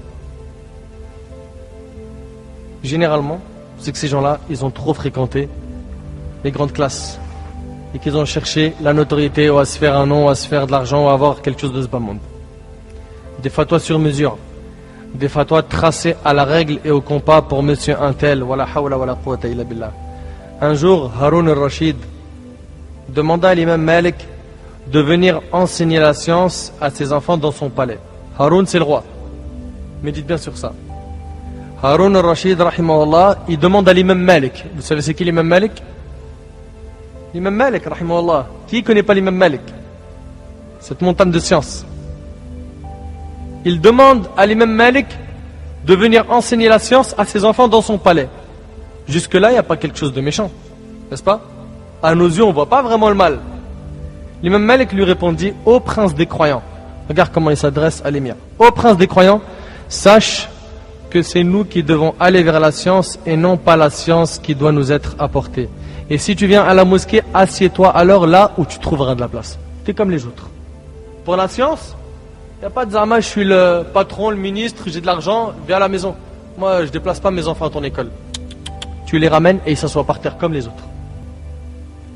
Généralement, c'est que ces gens-là, ils ont trop fréquenté les grandes classes et qu'ils ont cherché la notoriété ou à se faire un nom, ou à se faire de l'argent ou à avoir quelque chose de ce bas monde. Des fatwas sur mesure, des fatwas tracés à la règle et au compas pour monsieur un tel. Wala hawla wala quwwata illa billah. Un jour, Haroun al-Rashid demanda à l'imam Malik de venir enseigner la science à ses enfants dans son palais. Haroun, c'est le roi. Médite bien sur ça. Haroun al-Rashid, rahimahullah, il demande à l'imam Malik. Vous savez c'est qui l'imam Malik? L'imam Malik, rahimahullah. Qui connaît pas l'imam Malik? Cette montagne de science. Il demande à l'imam Malik de venir enseigner la science à ses enfants dans son palais. Jusque-là, il n'y a pas quelque chose de méchant, n'est-ce pas? À nos yeux, on ne voit pas vraiment le mal. L'imam Malik lui répondit: ô prince des croyants, regarde comment il s'adresse à l'émir. Ô prince des croyants, sache que c'est nous qui devons aller vers la science et non pas la science qui doit nous être apportée. Et si tu viens à la mosquée, assieds-toi alors là où tu trouveras de la place. Tu es comme les autres. Pour la science, il n'y a pas de zama, je suis le patron, le ministre, j'ai de l'argent, viens à la maison. Moi, je ne déplace pas mes enfants à ton école. Tu les ramènes et ils s'assoient par terre comme les autres.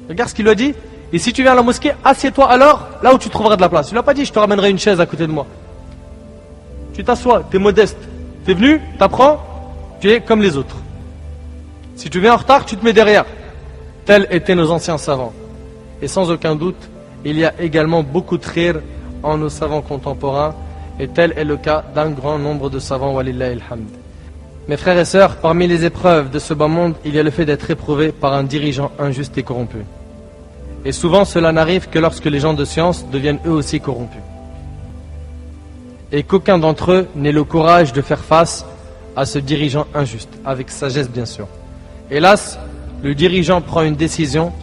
Regarde ce qu'il lui a dit. Et si tu viens à la mosquée, assieds-toi alors là où tu trouveras de la place. Il ne lui a pas dit: je te ramènerai une chaise à côté de moi. Tu t'assois, tu es modeste. Tu es venu, tu apprends, tu es comme les autres. Si tu viens en retard, tu te mets derrière. Tels étaient nos anciens savants. Et sans aucun doute, il y a également beaucoup de khir en nos savants contemporains, et tel est le cas d'un grand nombre de savants, walillahi alhamd. Mes frères et sœurs, parmi les épreuves de ce bas monde, il y a le fait d'être éprouvé par un dirigeant injuste et corrompu. Et souvent cela n'arrive que lorsque les gens de science deviennent eux aussi corrompus. Et qu'aucun d'entre eux n'ait le courage de faire face à ce dirigeant injuste, avec sagesse bien sûr. Hélas, le dirigeant prend une décision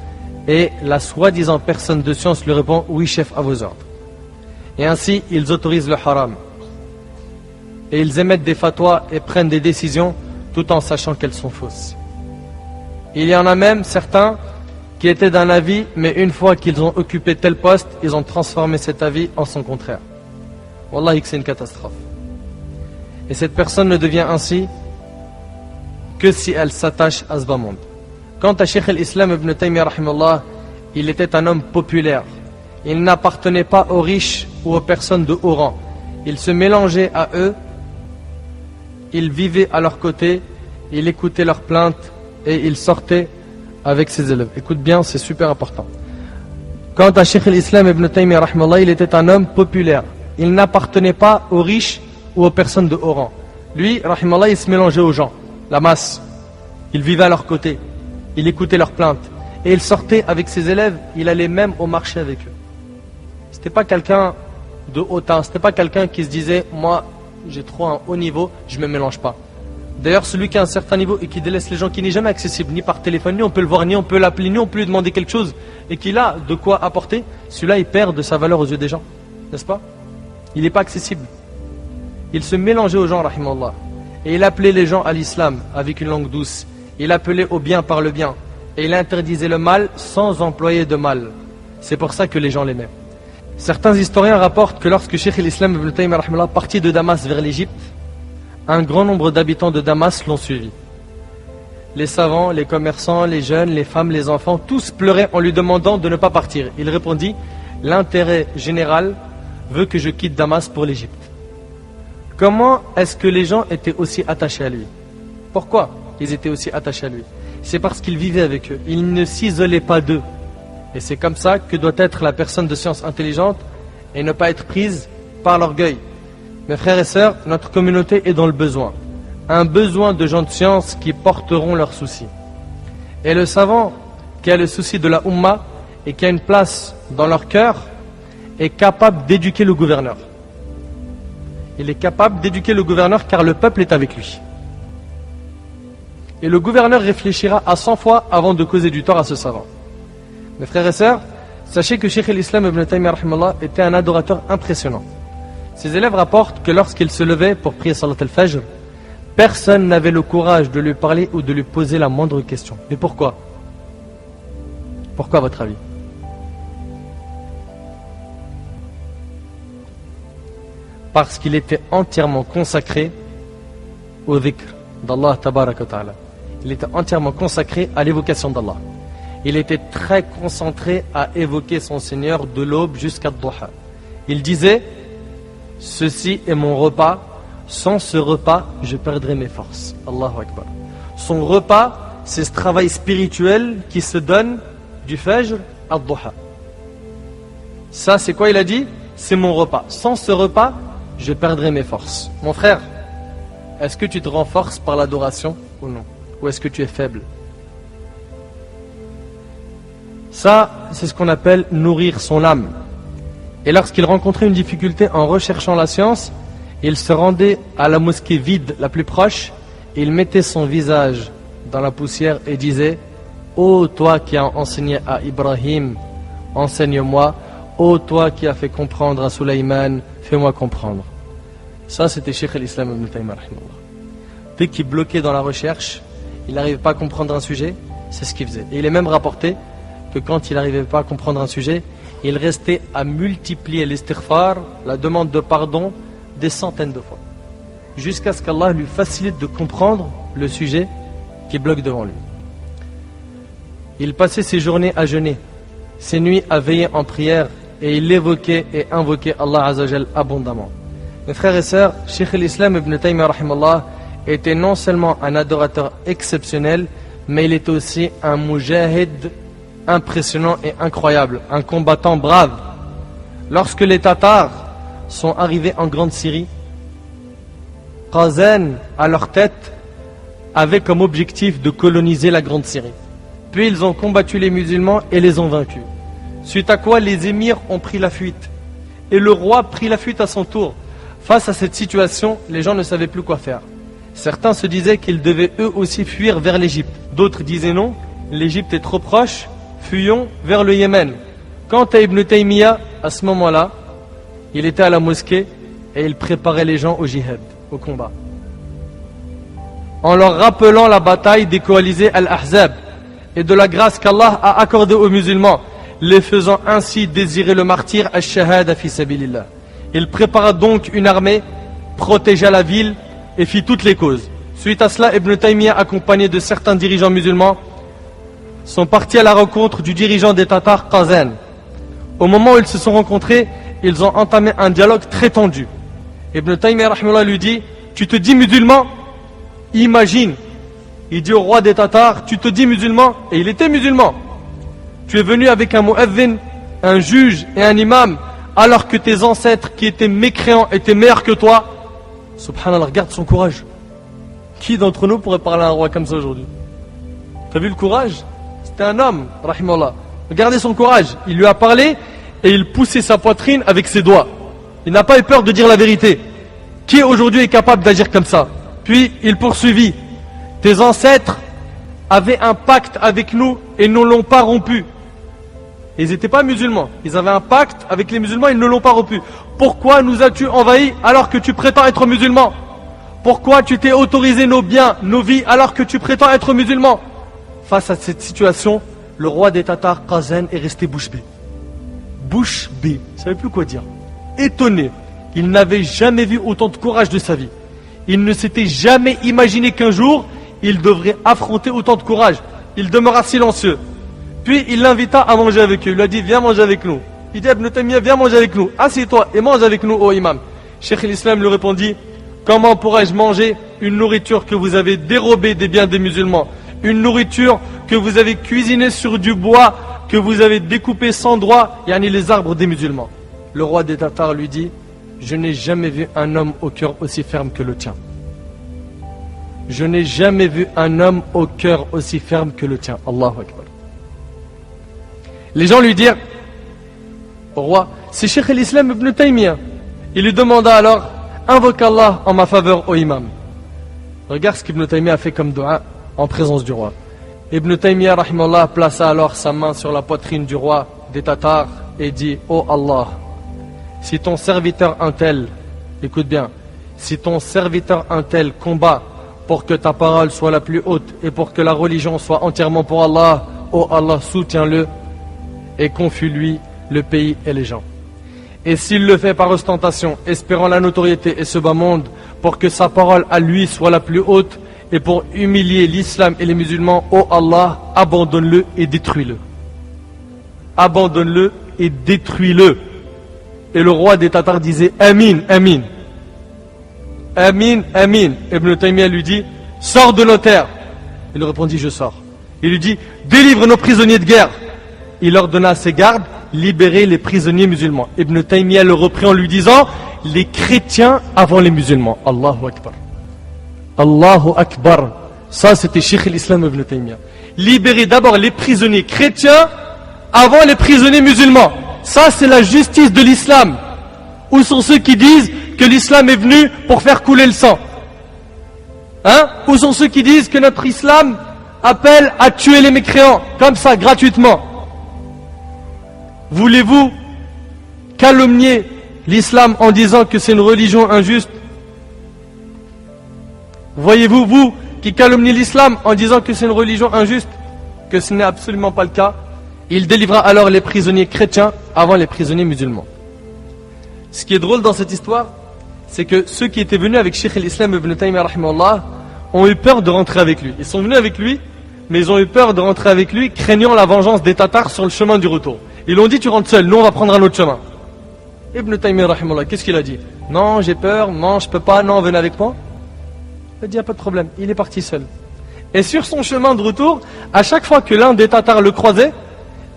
et la soi-disant personne de science lui répond: oui chef, à vos ordres. Et ainsi, ils autorisent le haram. Et ils émettent des fatwas et prennent des décisions tout en sachant qu'elles sont fausses. Il y en a même certains qui étaient d'un avis, mais une fois qu'ils ont occupé tel poste, ils ont transformé cet avis en son contraire. Wallahi que c'est une catastrophe. Et cette personne ne devient ainsi que si elle s'attache à ce bas monde. Quant à Cheikh al-Islam ibn Taymiyyah rahimahullah, il était un homme populaire. Il n'appartenait pas aux riches ou aux personnes de haut rang. Il se mélangeait à eux, il vivait à leur côté, il écoutait leurs plaintes et il sortait avec ses élèves. Écoute bien, c'est super important. Quant à Cheikh al-Islam ibn Taymiyyah rahimahullah, il était un homme populaire. Il n'appartenait pas aux riches ou aux personnes de haut rang. Lui, rahimahullah, il se mélangeait aux gens, la masse. Il vivait à leur côté. Il écoutait leurs plaintes. Et il sortait avec ses élèves, il allait même au marché avec eux. C'était pas quelqu'un de hautain, c'était pas quelqu'un qui se disait « Moi, j'ai trop un haut niveau, je me mélange pas ». D'ailleurs, celui qui a un certain niveau et qui délaisse les gens, qui n'est jamais accessible, ni par téléphone, ni on peut le voir, ni on peut l'appeler, ni on peut lui demander quelque chose, et qu'il a de quoi apporter, celui-là, il perd de sa valeur aux yeux des gens. N'est-ce pas? Il n'est pas accessible. Il se mélangeait aux gens, rahimallah. Et il appelait les gens à l'islam avec une langue douce. Il appelait au bien par le bien. Et il interdisait le mal sans employer de mal. C'est pour ça que les gens l'aimaient. Certains historiens rapportent que lorsque Cheikh al-Islam ibn Taymiyyah rahimahullah partit de Damas vers l'Égypte, un grand nombre d'habitants de Damas l'ont suivi. Les savants, les commerçants, les jeunes, les femmes, les enfants, tous pleuraient en lui demandant de ne pas partir. Il répondit, l'intérêt général veut que je quitte Damas pour l'Égypte. Comment est-ce que les gens étaient aussi attachés à lui? Pourquoi ils étaient aussi attachés à lui? C'est parce qu'il vivait avec eux. Il ne s'isolait pas d'eux. Et c'est comme ça que doit être la personne de science intelligente et ne pas être prise par l'orgueil. Mes frères et sœurs, notre communauté est dans le besoin. Un besoin de gens de science qui porteront leurs soucis. Et le savant qui a le souci de la Ummah et qui a une place dans leur cœur est capable d'éduquer le gouverneur. Il est capable d'éduquer le gouverneur car le peuple est avec lui. Et le gouverneur réfléchira à 100 fois avant de causer du tort à ce savant. Mes frères et sœurs, sachez que Cheikh al-Islam ibn Taymiyyah rahimahullah était un adorateur impressionnant. Ses élèves rapportent que lorsqu'il se levait pour prier Salat al-Fajr, personne n'avait le courage de lui parler ou de lui poser la moindre question. Mais pourquoi? Pourquoi à votre avis? Parce qu'il était entièrement consacré au dhikr d'Allah tabaraka wa ta'ala. Il était entièrement consacré à l'évocation d'Allah. Il était très concentré à évoquer son Seigneur de l'aube jusqu'à Duha. Il disait, ceci est mon repas, sans ce repas, je perdrai mes forces. Allahu Akbar. Son repas, c'est ce travail spirituel qui se donne du Fajr à Duha. Ça, c'est quoi il a dit? C'est mon repas. Sans ce repas, je perdrai mes forces. Mon frère, est-ce que tu te renforces par l'adoration ou non? Ou est-ce que tu es faible? Ça, c'est ce qu'on appelle nourrir son âme. Et lorsqu'il rencontrait une difficulté en recherchant la science, il se rendait à la mosquée vide la plus proche, et il mettait son visage dans la poussière et disait, ô toi qui as enseigné à Ibrahim, enseigne-moi. Ô toi qui as fait comprendre à Sulayman, fais-moi comprendre. Ça, c'était Cheikh al-Islam ibn Taymiyyah rahimahullah. Dès qu'il bloquait dans la recherche, il n'arrivait pas à comprendre un sujet, c'est ce qu'il faisait. Et il est même rapporté que quand il n'arrivait pas à comprendre un sujet, il restait à multiplier l'istighfar, la demande de pardon, des centaines de fois. Jusqu'à ce qu'Allah lui facilite de comprendre le sujet qui bloque devant lui. Il passait ses journées à jeûner, ses nuits à veiller en prière, et il évoquait et invoquait Allah Azzawajal abondamment. Mes frères et sœurs, Cheikh al-Islam ibn Taymiyyah rahimallah était non seulement un adorateur exceptionnel, mais il était aussi un mujahid impressionnant et incroyable, un combattant brave. Lorsque les Tatars sont arrivés en Grande Syrie, Qazan, à leur tête, avait comme objectif de coloniser la Grande Syrie. Puis ils ont combattu les musulmans et les ont vaincus. Suite à quoi les émirs ont pris la fuite. Et le roi prit la fuite à son tour. Face à cette situation, les gens ne savaient plus quoi faire. Certains se disaient qu'ils devaient eux aussi fuir vers l'Égypte. D'autres disaient non, l'Égypte est trop proche, fuyons vers le Yémen. Quant à Ibn Taymiyyah, à ce moment-là, il était à la mosquée et il préparait les gens au jihad, au combat. En leur rappelant la bataille des coalisés Al-Ahzab et de la grâce qu'Allah a accordée aux musulmans, les faisant ainsi désirer le martyr Ash-Shahada fi sabilillah. Il prépara donc une armée, protégea la ville et fit toutes les causes. Suite à cela, Ibn Taymiyyah, accompagné de certains dirigeants musulmans, sont partis à la rencontre du dirigeant des Tatars, Qazan. Au moment où ils se sont rencontrés, ils ont entamé un dialogue très tendu. Ibn Taymiyyah rahimahullah lui dit, tu te dis musulman? Imagine Il dit au roi des Tatars, tu te dis musulman, et il était musulman. Tu es venu avec un mu'adhin, un juge et un imam, alors que tes ancêtres qui étaient mécréants étaient meilleurs que toi. Subhanallah, regarde son courage. Qui d'entre nous pourrait parler à un roi comme ça aujourd'hui? T'as vu le courage? C'était un homme, rahimallah. Regardez son courage. Il lui a parlé et il poussait sa poitrine avec ses doigts. Il n'a pas eu peur de dire la vérité. Qui aujourd'hui est capable d'agir comme ça? Puis il poursuivit. Tes ancêtres avaient un pacte avec nous et ne l'ont pas rompu. Ils n'étaient pas musulmans. Ils avaient un pacte avec les musulmans, ils ne l'ont pas rompu. Pourquoi nous as-tu envahis alors que tu prétends être musulman? Pourquoi tu t'es autorisé nos biens, nos vies, alors que tu prétends être musulman? Face à cette situation, le roi des Tatars, Qazen, est resté bouche bée. Bouche bée, il ne savait plus quoi dire. Étonné, il n'avait jamais vu autant de courage de sa vie. Il ne s'était jamais imaginé qu'un jour, il devrait affronter autant de courage. Il demeura silencieux. Puis il l'invita à manger avec eux. Il lui a dit, viens manger avec nous. Il dit, Ibn Taymiyyah, viens manger avec nous. Assieds-toi et mange avec nous, ô imam. Cheikh l'Islam lui répondit, comment pourrais-je manger une nourriture que vous avez dérobée des biens des musulmans? Une nourriture que vous avez cuisinée sur du bois, que vous avez découpé sans droit, yani les arbres des musulmans. Le roi des Tatars lui dit, je n'ai jamais vu un homme au cœur aussi ferme que le tien. Je n'ai jamais vu un homme au cœur aussi ferme que le tien. Allahu Akbar. Les gens lui dirent au roi, c'est Cheikh l'Islam Ibn Taymiyyah. Il lui demanda alors, invoque Allah en ma faveur, ô imam. Regarde ce qu'Ibn Taymiyyah a fait comme dua en présence du roi. Ibn Taymiyyah rahimallah plaça alors sa main sur la poitrine du roi des Tatars et dit, ô Allah, si ton serviteur un tel, écoute bien, si ton serviteur un tel combat pour que ta parole soit la plus haute et pour que la religion soit entièrement pour Allah, ô Allah, soutiens-le et confie-lui le pays et les gens. Et s'il le fait par ostentation, espérant la notoriété et ce bas monde, pour que sa parole à lui soit la plus haute, et pour humilier l'islam et les musulmans, ô Allah, abandonne-le et détruis-le. Abandonne-le et détruis-le. Et le roi des Tatars disait, Amin, Amin. Amin, Amin. Ibn Taymiyyah lui dit, sors de nos terres. Il répondit, je sors. Il lui dit, délivre nos prisonniers de guerre. Il ordonna à ses gardes, libérer les prisonniers musulmans. Ibn Taymiyyah le reprit en lui disant, les chrétiens avant les musulmans. Allahu Akbar. Allahu Akbar. Ça c'était Cheikh l'Islam Ibn Taymiyyah. Libérer d'abord les prisonniers chrétiens avant les prisonniers musulmans. Ça c'est la justice de l'islam. Où sont ceux qui disent que l'islam est venu pour faire couler le sang? Hein? Où sont ceux qui disent que notre islam appelle à tuer les mécréants, comme ça, gratuitement? Voulez-vous calomnier l'islam en disant que c'est une religion injuste? Voyez-vous, vous, qui calomniez l'islam en disant que c'est une religion injuste, que ce n'est absolument pas le cas? Il délivra alors les prisonniers chrétiens avant les prisonniers musulmans. Ce qui est drôle dans cette histoire, c'est que ceux qui étaient venus avec Cheikh l'Islam Ibn Taymiyyah rahimahullah ont eu peur de rentrer avec lui. Ils sont venus avec lui, mais ils ont eu peur de rentrer avec lui, craignant la vengeance des Tatars sur le chemin du retour. Ils lui ont dit, tu rentres seul, nous on va prendre un autre chemin. Ibn Taymiyyah rahimahullah, qu'est-ce qu'il a dit? Non, j'ai peur, non, je peux pas, non, venez avec moi. Il a dit, pas de problème, il est parti seul. Et sur son chemin de retour, à chaque fois que l'un des Tatars le croisait,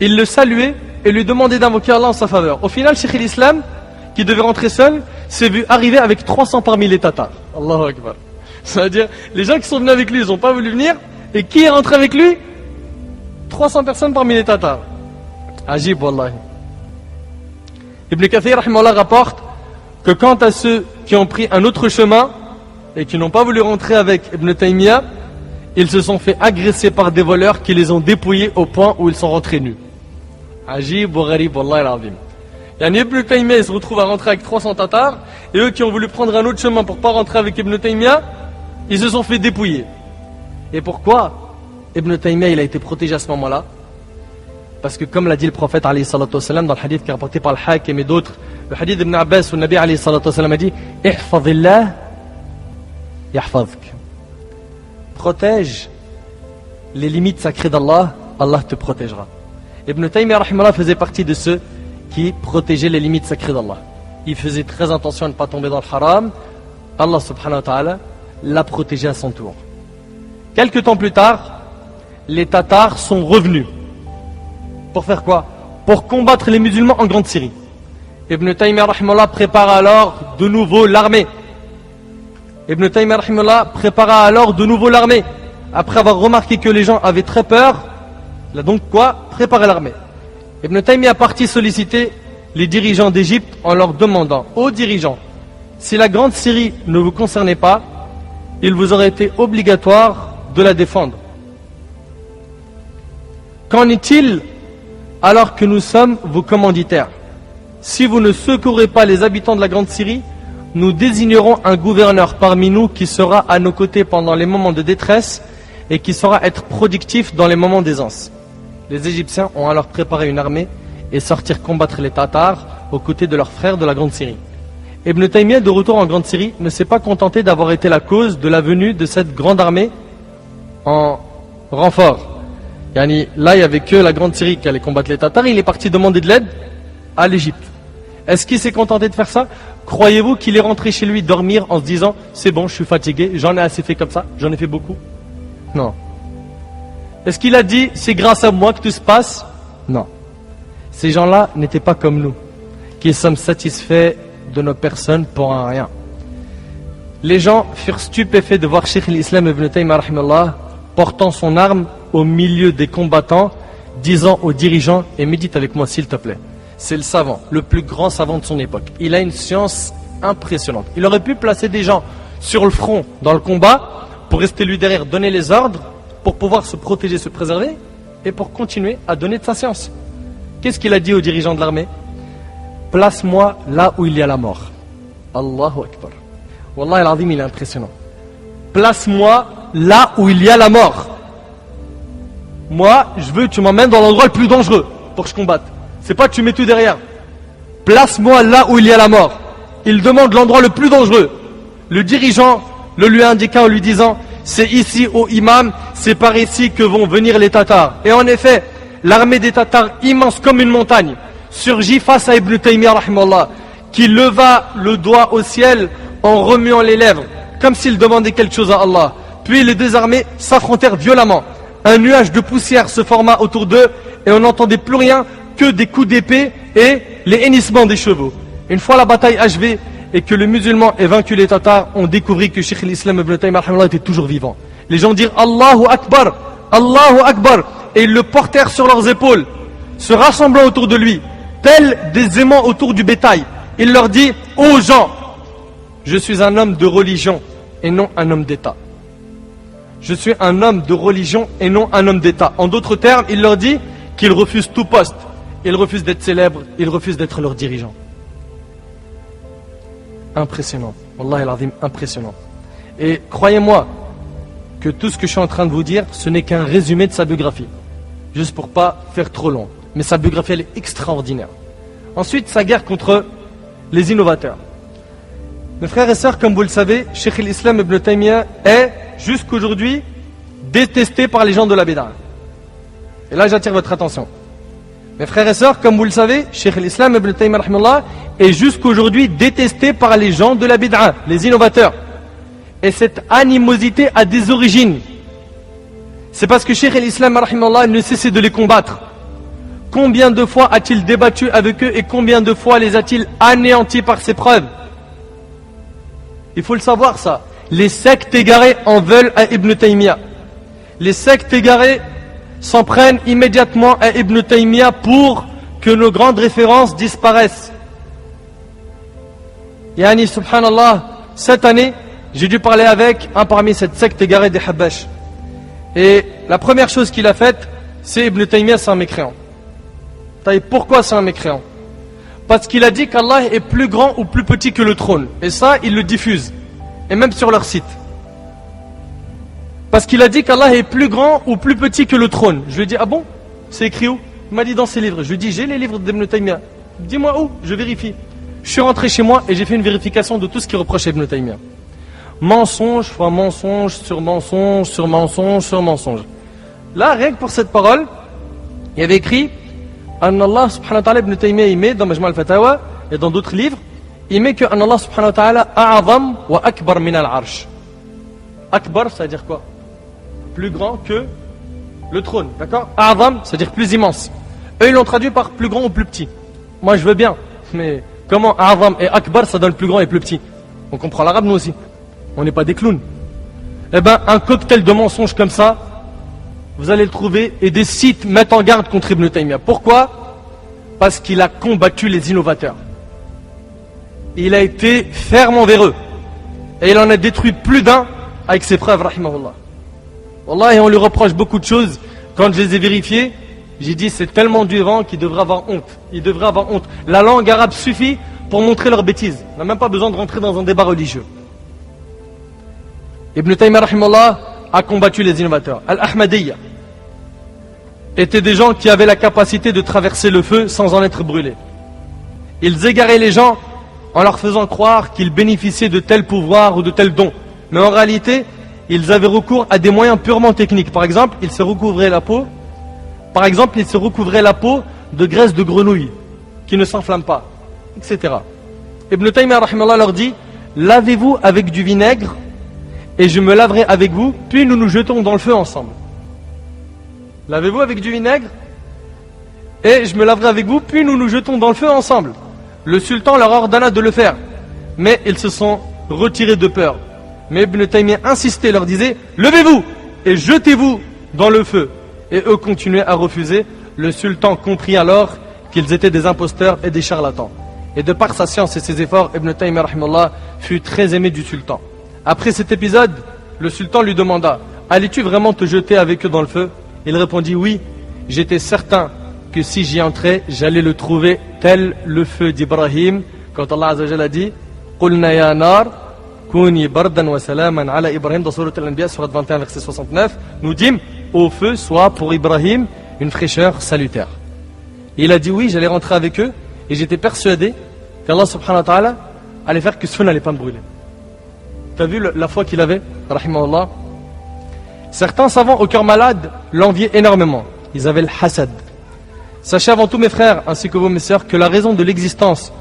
il le saluait et lui demandait d'invoquer Allah en sa faveur. Au final, Cheikh l'Islam, qui devait rentrer seul, s'est vu arriver avec 300 parmi les Tatars. Allahu Akbar. C'est-à-dire, les gens qui sont venus avec lui, ils n'ont pas voulu venir. Et qui est rentré avec lui? 300 personnes parmi les Tatars. Ajib, wallahi. Ibn Kathir, rahimahullah, rapporte que quant à ceux qui ont pris un autre chemin et qui n'ont pas voulu rentrer avec Ibn Taymiyyah, ils se sont fait agresser par des voleurs qui les ont dépouillés au point où ils sont rentrés nus. Ajib wa gharib, wallahi al-azim. Yani Ibn Taymiyyah se retrouve à rentrer avec 300 Tatars, et eux qui ont voulu prendre un autre chemin pour ne pas rentrer avec Ibn Taymiyyah, ils se sont fait dépouiller. Et pourquoi Ibn Taymiyyah il a été protégé à ce moment-là? Parce que comme l'a dit le prophète alayhi salatu wassalam, dans le hadith qui est rapporté par le Hakim et d'autres, le hadith d'Ibn Abbas où le Nabi alayhi salatu wassalam a dit, ihfadillah yahfazk. Protège les limites sacrées d'Allah, Allah te protégera. Ibn Taymiyyah rahimahullah faisait partie de ceux qui protégeaient les limites sacrées d'Allah. Il faisait très attention à ne pas tomber dans le haram. Allah subhanahu wa ta'ala l'a protégé à son tour. Quelques temps plus tard, les Tatars sont revenus. Pour faire quoi? Pour combattre les musulmans en Grande Syrie. Ibn Taymiyyah rahimahullah prépara alors de nouveau l'armée. Après avoir remarqué que les gens avaient très peur, il a donc préparé l'armée. Ibn Taymiyyah partit solliciter les dirigeants d'Égypte en leur demandant: aux dirigeants, si la Grande Syrie ne vous concernait pas, il vous aurait été obligatoire de la défendre. Qu'en est-il alors que nous sommes vos commanditaires? Si vous ne secourez pas les habitants de la Grande Syrie, nous désignerons un gouverneur parmi nous qui sera à nos côtés pendant les moments de détresse et qui saura être productif dans les moments d'aisance. Les Égyptiens ont alors préparé une armée et sortirent combattre les Tatars aux côtés de leurs frères de la Grande Syrie. Ibn Taymiyyah, de retour en Grande Syrie, ne s'est pas contenté d'avoir été la cause de la venue de cette grande armée en renfort. Là, il n'y avait que la Grande Syrie qui allait combattre les Tatars. Il est parti demander de l'aide à l'Égypte. Est-ce qu'il s'est contenté de faire ça? Croyez-vous qu'il est rentré chez lui dormir en se disant: c'est bon, je suis fatigué, j'en ai assez fait comme ça, j'en ai fait beaucoup? Non. Est-ce qu'il a dit: c'est grâce à moi que tout se passe? Non. Ces gens-là n'étaient pas comme nous, qui sommes satisfaits de nos personnes pour un rien. Les gens furent stupéfaits de voir Cheikh l'Islam Ibn Taymiyyah rahimahullah portant son arme au milieu des combattants, disant aux dirigeants: et médite avec moi s'il te plaît. C'est le savant, le plus grand savant de son époque. Il a une science impressionnante. Il aurait pu placer des gens sur le front dans le combat pour rester lui derrière, donner les ordres, pour pouvoir se protéger, se préserver et pour continuer à donner de sa science. Qu'est-ce qu'il a dit aux dirigeants de l'armée? Place-moi là où il y a la mort. Allahu Akbar. Wallah al-Azim, il est impressionnant. Place-moi là où il y a la mort. Moi, je veux que tu m'emmènes dans l'endroit le plus dangereux pour que je combatte. C'est pas que tu mets tout derrière. Place-moi là où il y a la mort. Il demande l'endroit le plus dangereux. Le dirigeant le lui indiqua en lui disant: c'est ici, ô imam, c'est par ici que vont venir les Tatars. Et en effet, l'armée des Tatars, immense comme une montagne, surgit face à Ibn Taymiyyah rahimahullah, qui leva le doigt au ciel en remuant les lèvres, comme s'il demandait quelque chose à Allah. Puis les deux armées s'affrontèrent violemment. Un nuage de poussière se forma autour d'eux et on n'entendait plus rien que des coups d'épée et les hennissements des chevaux. Une fois la bataille achevée et que le musulman ait vaincu les Tatars, on découvrit que Cheikh l'Islam Ibn Taymiyyah rahimahullah était toujours vivant. Les gens dirent: Allahu Akbar, Allahu Akbar, et ils le portèrent sur leurs épaules, se rassemblant autour de lui, tels des aimants autour du bétail. Il leur dit: ô gens, je suis un homme de religion et non un homme d'État. Je suis un homme de religion et non un homme d'État. En d'autres termes, il leur dit qu'il refuse tout poste. Il refuse d'être célèbre, il refuse d'être leur dirigeant. Impressionnant. Wallah al-Azim, impressionnant. Et croyez-moi que tout ce que je suis en train de vous dire, ce n'est qu'un résumé de sa biographie. Juste pour pas faire trop long. Mais sa biographie, elle est extraordinaire. Ensuite, sa guerre contre les innovateurs. Mes frères et sœurs, comme vous le savez, Cheikh l'Islam Ibn Taymiyyah est, jusqu'aujourd'hui, détesté par les gens de la Bid'a. Et là, j'attire votre attention. Mes frères et sœurs, comme vous le savez, Cheikh l'Islam Ibn Taymiyyah rahimahullah est jusqu'aujourd'hui détesté par les gens de la Bid'a, les innovateurs. Et cette animosité a des origines. C'est parce que Cheikh l'Islam rahimahullah ne cessait de les combattre. Combien de fois a-t-il débattu avec eux et combien de fois les a-t-il anéantis par ses preuves? Il faut le savoir ça. Les sectes égarées en veulent à Ibn Taymiyyah. Les sectes égarées s'en prennent immédiatement à Ibn Taymiyyah pour que nos grandes références disparaissent. Yani, subhanallah, cette année, j'ai dû parler avec un parmi cette secte égarée des Habash. Et la première chose qu'il a faite, c'est Ibn Taymiyyah, c'est un mécréant. Pourquoi c'est un mécréant? Parce qu'il a dit qu'Allah est plus grand ou plus petit que le trône. Et ça, il le diffuse. Et même sur leur site. Parce qu'il a dit qu'Allah est plus grand ou plus petit que le trône. Je lui ai dit: ah bon? C'est écrit où? Il m'a dit: dans ses livres. Je lui ai dit: j'ai les livres d'Ibn Taymiyyah. Dis-moi où? Je vérifie. Je suis rentré chez moi et j'ai fait une vérification de tout ce qu'il reproche à Ibn Taymiyyah. Mensonge, fois mensonge, sur mensonge, sur mensonge, sur mensonge. Là, rien que pour cette parole, il y avait écrit: An Allah subhanahu wa ta'ala, Ibn Taymiyyah, il met dans Majma' al-Fatawa et dans d'autres livres, il met que An Allah subhanahu wa ta'ala a'azam wa akbar min al-arsh. Akbar, ça veut dire quoi? plus grand que le trône, d'accord? A'zam, c'est-à-dire plus immense. Eux, ils l'ont traduit par plus grand ou plus petit. Moi, je veux bien, mais comment A'zam et Akbar, ça donne plus grand et plus petit? On comprend l'arabe, nous aussi. On n'est pas des clowns. Eh ben, un cocktail de mensonges comme ça, vous allez le trouver, et des sites mettent en garde contre Ibn Taymiyyah. Pourquoi? Parce qu'il a combattu les innovateurs. Il a été ferme envers eux. Et il en a détruit plus d'un avec ses preuves, rahimahullah. Wallah, et on lui reproche beaucoup de choses. Quand je les ai vérifiées, j'ai dit c'est tellement du vent qu'il devrait avoir honte. Il devrait avoir honte. La langue arabe suffit pour montrer leurs bêtises. On n'a même pas besoin de rentrer dans un débat religieux. Ibn Taymiyyah, rahimahullah, a combattu les innovateurs. Al-Ahmadiyya étaient des gens qui avaient la capacité de traverser le feu sans en être brûlés. Ils égaraient les gens en leur faisant croire qu'ils bénéficiaient de tel pouvoir ou de tel don. Mais en réalité, ils avaient recours à des moyens purement techniques. Par exemple, ils se recouvraient la peau. De graisse de grenouille qui ne s'enflamme pas, etc. Ibn Taymiyyah rahimahullah leur dit: lavez-vous avec du vinaigre et je me laverai avec vous, puis nous nous jetons dans le feu ensemble. Lavez-vous avec du vinaigre et je me laverai avec vous, puis nous nous jetons dans le feu ensemble. Le sultan leur ordonna de le faire, mais ils se sont retirés de peur. Mais Ibn Taymiyyah insistait, leur disait: levez-vous et jetez-vous dans le feu. Et eux continuaient à refuser. Le sultan comprit alors qu'ils étaient des imposteurs et des charlatans. Et de par sa science et ses efforts, Ibn Taymiyyah rahimahullah fut très aimé du sultan. Après cet épisode, le sultan lui demanda: allais-tu vraiment te jeter avec eux dans le feu? Il répondit: oui, j'étais certain que si j'y entrais, j'allais le trouver tel le feu d'Ibrahim, quand Allah Azza wa Jalla a dit: Qulna ya nar kuni bardan wa salaman ala Ibrahim, dans Surat Al-Anbiya, Surat 21, verset 69, nous dîmes: au feu soit pour Ibrahim une fraîcheur salutaire. Et il a dit: oui, j'allais rentrer avec eux, et j'étais persuadé qu'Allah subhanahu wa ta'ala allait faire que ce feu n'allait pas me brûler. Tu as vu la foi qu'il avait, rahimahullah? Certains savants au cœur malade l'enviaient énormément. Ils avaient le hasad. Sachez avant tout, mes frères, ainsi que vous, mes sœurs, que la raison de l'existence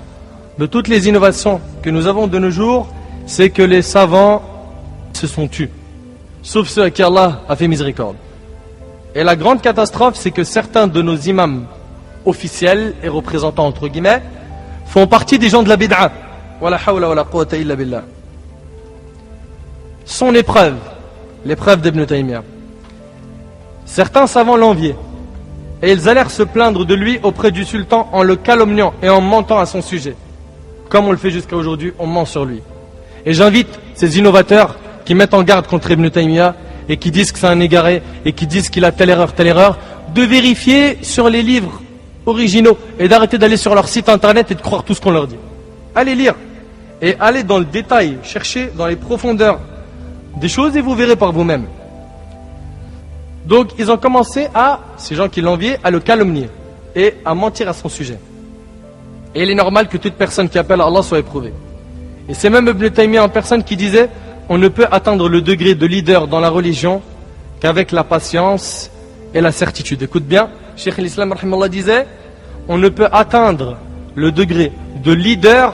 de toutes les innovations que nous avons de nos jours, c'est que les savants se sont tus, sauf ceux à qui Allah a fait miséricorde. Et la grande catastrophe, c'est que certains de nos imams officiels et représentants entre guillemets font partie des gens de la bid'a. Wala hawla wala quwwata illa billah. Son épreuve, l'épreuve d'Ibn Taymiyyah. Certains savants l'enviaient, et ils allèrent se plaindre de lui auprès du sultan en le calomniant et en mentant à son sujet. Comme on le fait jusqu'à aujourd'hui, on ment sur lui. Et j'invite ces innovateurs qui mettent en garde contre Ibn Taymiyyah et qui disent que c'est un égaré et qui disent qu'il a telle erreur, de vérifier sur les livres originaux et d'arrêter d'aller sur leur site internet et de croire tout ce qu'on leur dit. Allez lire et allez dans le détail, cherchez dans les profondeurs des choses et vous verrez par vous-même. Donc ils ont commencé ces gens qui l'enviaient, à le calomnier et à mentir à son sujet. Et il est normal que toute personne qui appelle à Allah soit éprouvée. Et c'est même Ibn Taymiyyah en personne qui disait: on ne peut atteindre le degré de leader dans la religion qu'avec la patience et la certitude. Écoute bien, Cheikh l'Islam rahimahullah disait: on ne peut atteindre le degré de leader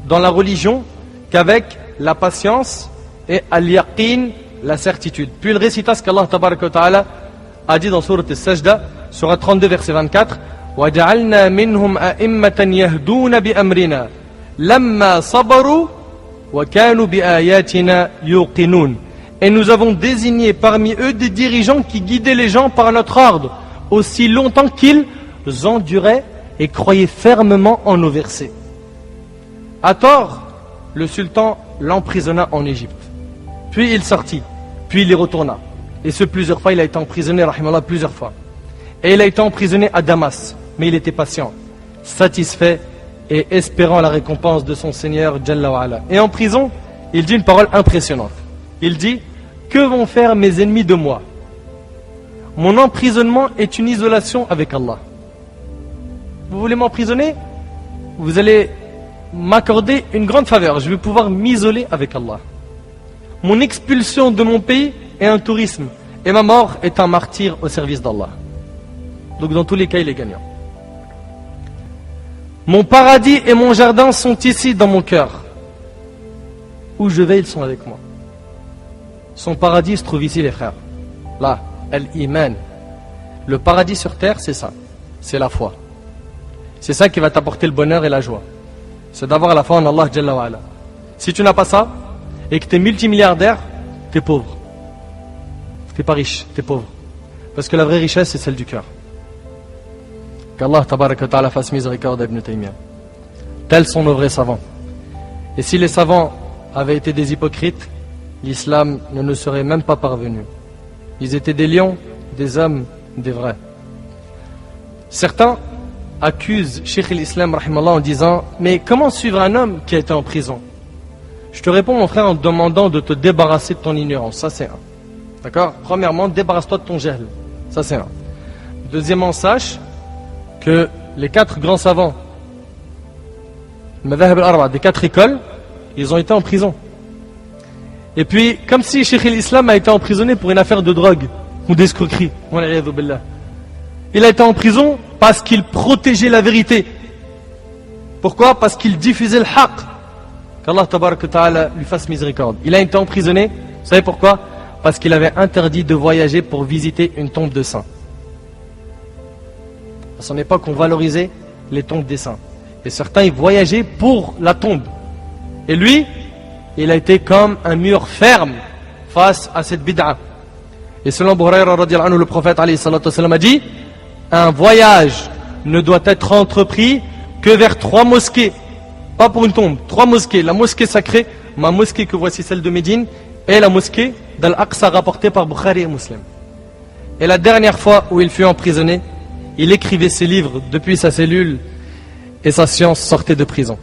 dans la religion qu'avec la patience et al-yaqin, la certitude. Puis il récita ce qu'Allah tabaraka wa ta'ala a dit dans Surat Al-Sajda, Surat 32, verset 24: وَجَعَلْنَا مِنْهُمْ أَئِمَّةً يَهْدُونَ بِأَمْرِنَا لَمَّا صَبَرُوا وَكَانُوا بِآيَاتِنَا يُوقِنُونَ. Et nous avons désigné parmi eux des dirigeants qui guidaient les gens par notre ordre, aussi longtemps qu'ils enduraient et croyaient fermement en nos versets. À tort, le sultan l'emprisonna en Égypte. Puis il sortit, puis il y retourna. Et ce plusieurs fois, il a été emprisonné, rahimallah, plusieurs fois. Et il a été emprisonné à Damas, mais il était patient, satisfait et espérant la récompense de son Seigneur Jalla wa Ala. Et en prison, il dit une parole impressionnante. Il dit: que vont faire mes ennemis de moi? Mon emprisonnement est une isolation avec Allah. Vous voulez m'emprisonner? Vous allez m'accorder une grande faveur. Je vais pouvoir m'isoler avec Allah. Mon expulsion de mon pays est un tourisme. Et ma mort est un martyr au service d'Allah. Donc dans tous les cas, il est gagnant. Mon paradis et mon jardin sont ici dans mon cœur. Où je vais, ils sont avec moi. Son paradis se trouve ici, les frères. Là, al-iman. Le paradis sur terre, c'est ça. C'est la foi. C'est ça qui va t'apporter le bonheur et la joie. C'est d'avoir la foi en Allah Jalla wa Ala. Si tu n'as pas ça, et que tu es multimilliardaire, tu es pauvre. Tu n'es pas riche, tu es pauvre. Parce que la vraie richesse, c'est celle du cœur. Qu'Allah tabaraka wa ta'ala fasse miséricorde à Ibn Taymiyyah. Tels sont nos vrais savants. Et si les savants avaient été des hypocrites, l'islam ne nous serait même pas parvenu. Ils étaient des lions, des hommes, des vrais. Certains accusent Cheikh l'Islam rahimallah en disant: mais comment suivre un homme qui a été en prison? Je te réponds, mon frère, en te demandant de te débarrasser de ton ignorance. Ça, c'est un. D'accord? Premièrement, débarrasse-toi de ton jahl. Ça, c'est un. Deuxièmement, sache que les 4 grands savants des 4 écoles, ils ont été en prison. Et puis, comme si Cheikh l'Islam a été emprisonné pour une affaire de drogue ou d'escroquerie. Il a été en prison parce qu'il protégeait la vérité. Pourquoi? Parce qu'il diffusait le haqq. Qu'Allah tabaraka wa ta'ala lui fasse miséricorde. Il a été emprisonné, vous savez pourquoi? Parce qu'il avait interdit de voyager pour visiter une tombe de saints. À son époque, on valorisait les tombes des saints. Et certains, ils voyageaient pour la tombe. Et lui, il a été comme un mur ferme face à cette bid'a. Et selon Abu Hurayra radiyallahu anhu, le prophète alayhi salatu wasallam a dit: un voyage ne doit être entrepris que vers 3 mosquées. Pas pour une tombe, 3 mosquées. La mosquée sacrée, ma mosquée que voici, celle de Médine, et la mosquée d'Al-Aqsa rapportée par Bukhari et Muslim. Et la dernière fois où il fut emprisonné, il écrivait ses livres depuis sa cellule et sa science sortait de prison.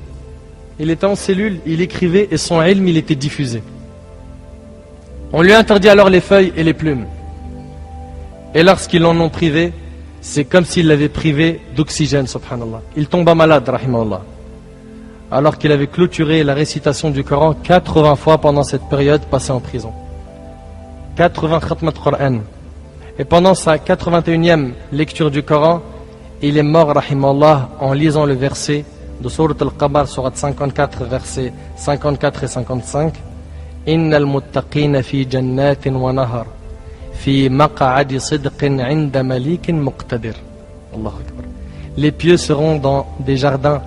Il était en cellule, il écrivait et son ilm, il était diffusé. On lui interdit alors les feuilles et les plumes. Et lorsqu'ils l'en ont privé, c'est comme s'il l'avait privé d'oxygène, subhanallah. Il tomba malade, rahimahullah. Alors qu'il avait clôturé la récitation du Coran 80 fois pendant cette période passée en prison. 80 khatmat Qur'an. Et pendant sa 81e lecture du Coran, il est mort, rahimahullah, en lisant le verset de Surat Al-Qamar, Surat 54, versets 54 et 55. Innal muttaqina fi jannatin wa nahar, fi maq'adi sidqin 'inda malikin muqtadir. Allahu Akbar. Les pieux seront dans des jardins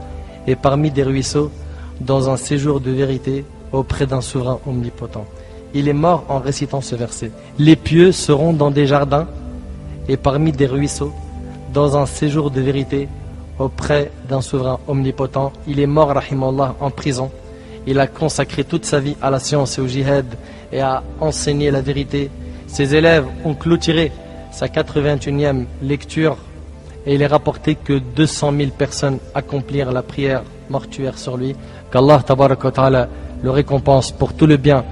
et parmi des ruisseaux, dans un séjour de vérité auprès d'un souverain omnipotent. Il est mort en récitant ce verset. Les pieux seront dans des jardins et parmi des ruisseaux, dans un séjour de vérité auprès d'un souverain omnipotent. Il est mort, rahimallah, en prison. Il a consacré toute sa vie à la science et au jihad et à enseigner la vérité. Ses élèves ont clôturé sa 81e lecture et il est rapporté que 200 000 personnes accomplirent la prière mortuaire sur lui. Qu'Allah tabaraka wa ta'ala le récompense pour tout le bien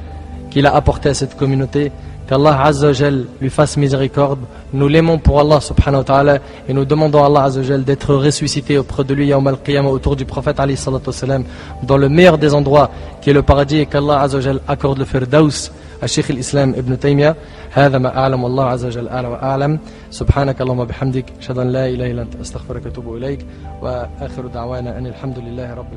qu'il a apporté à cette communauté. Qu'Allah Azza wa Jal lui fasse miséricorde. Nous l'aimons pour Allah subhanahu wa ta'ala et nous demandons à Allah Azza wa Jal d'être ressuscité auprès de lui Yawm al-Qiyamah autour du prophète alayhi salatu wassalam dans le meilleur des endroits qui est le paradis et qu'Allah Azza wa Jal accorde le firdaus à Cheikh l'Islam Ibn Taymiyyah. هذا ما أعلم والله عز وجل أعلى وأعلم سبحانك اللهم وبحمدك أشهد أن لا إله إلا أنت أستغفرك وأتوب إليك وآخر دعوانا أن الحمد لله رب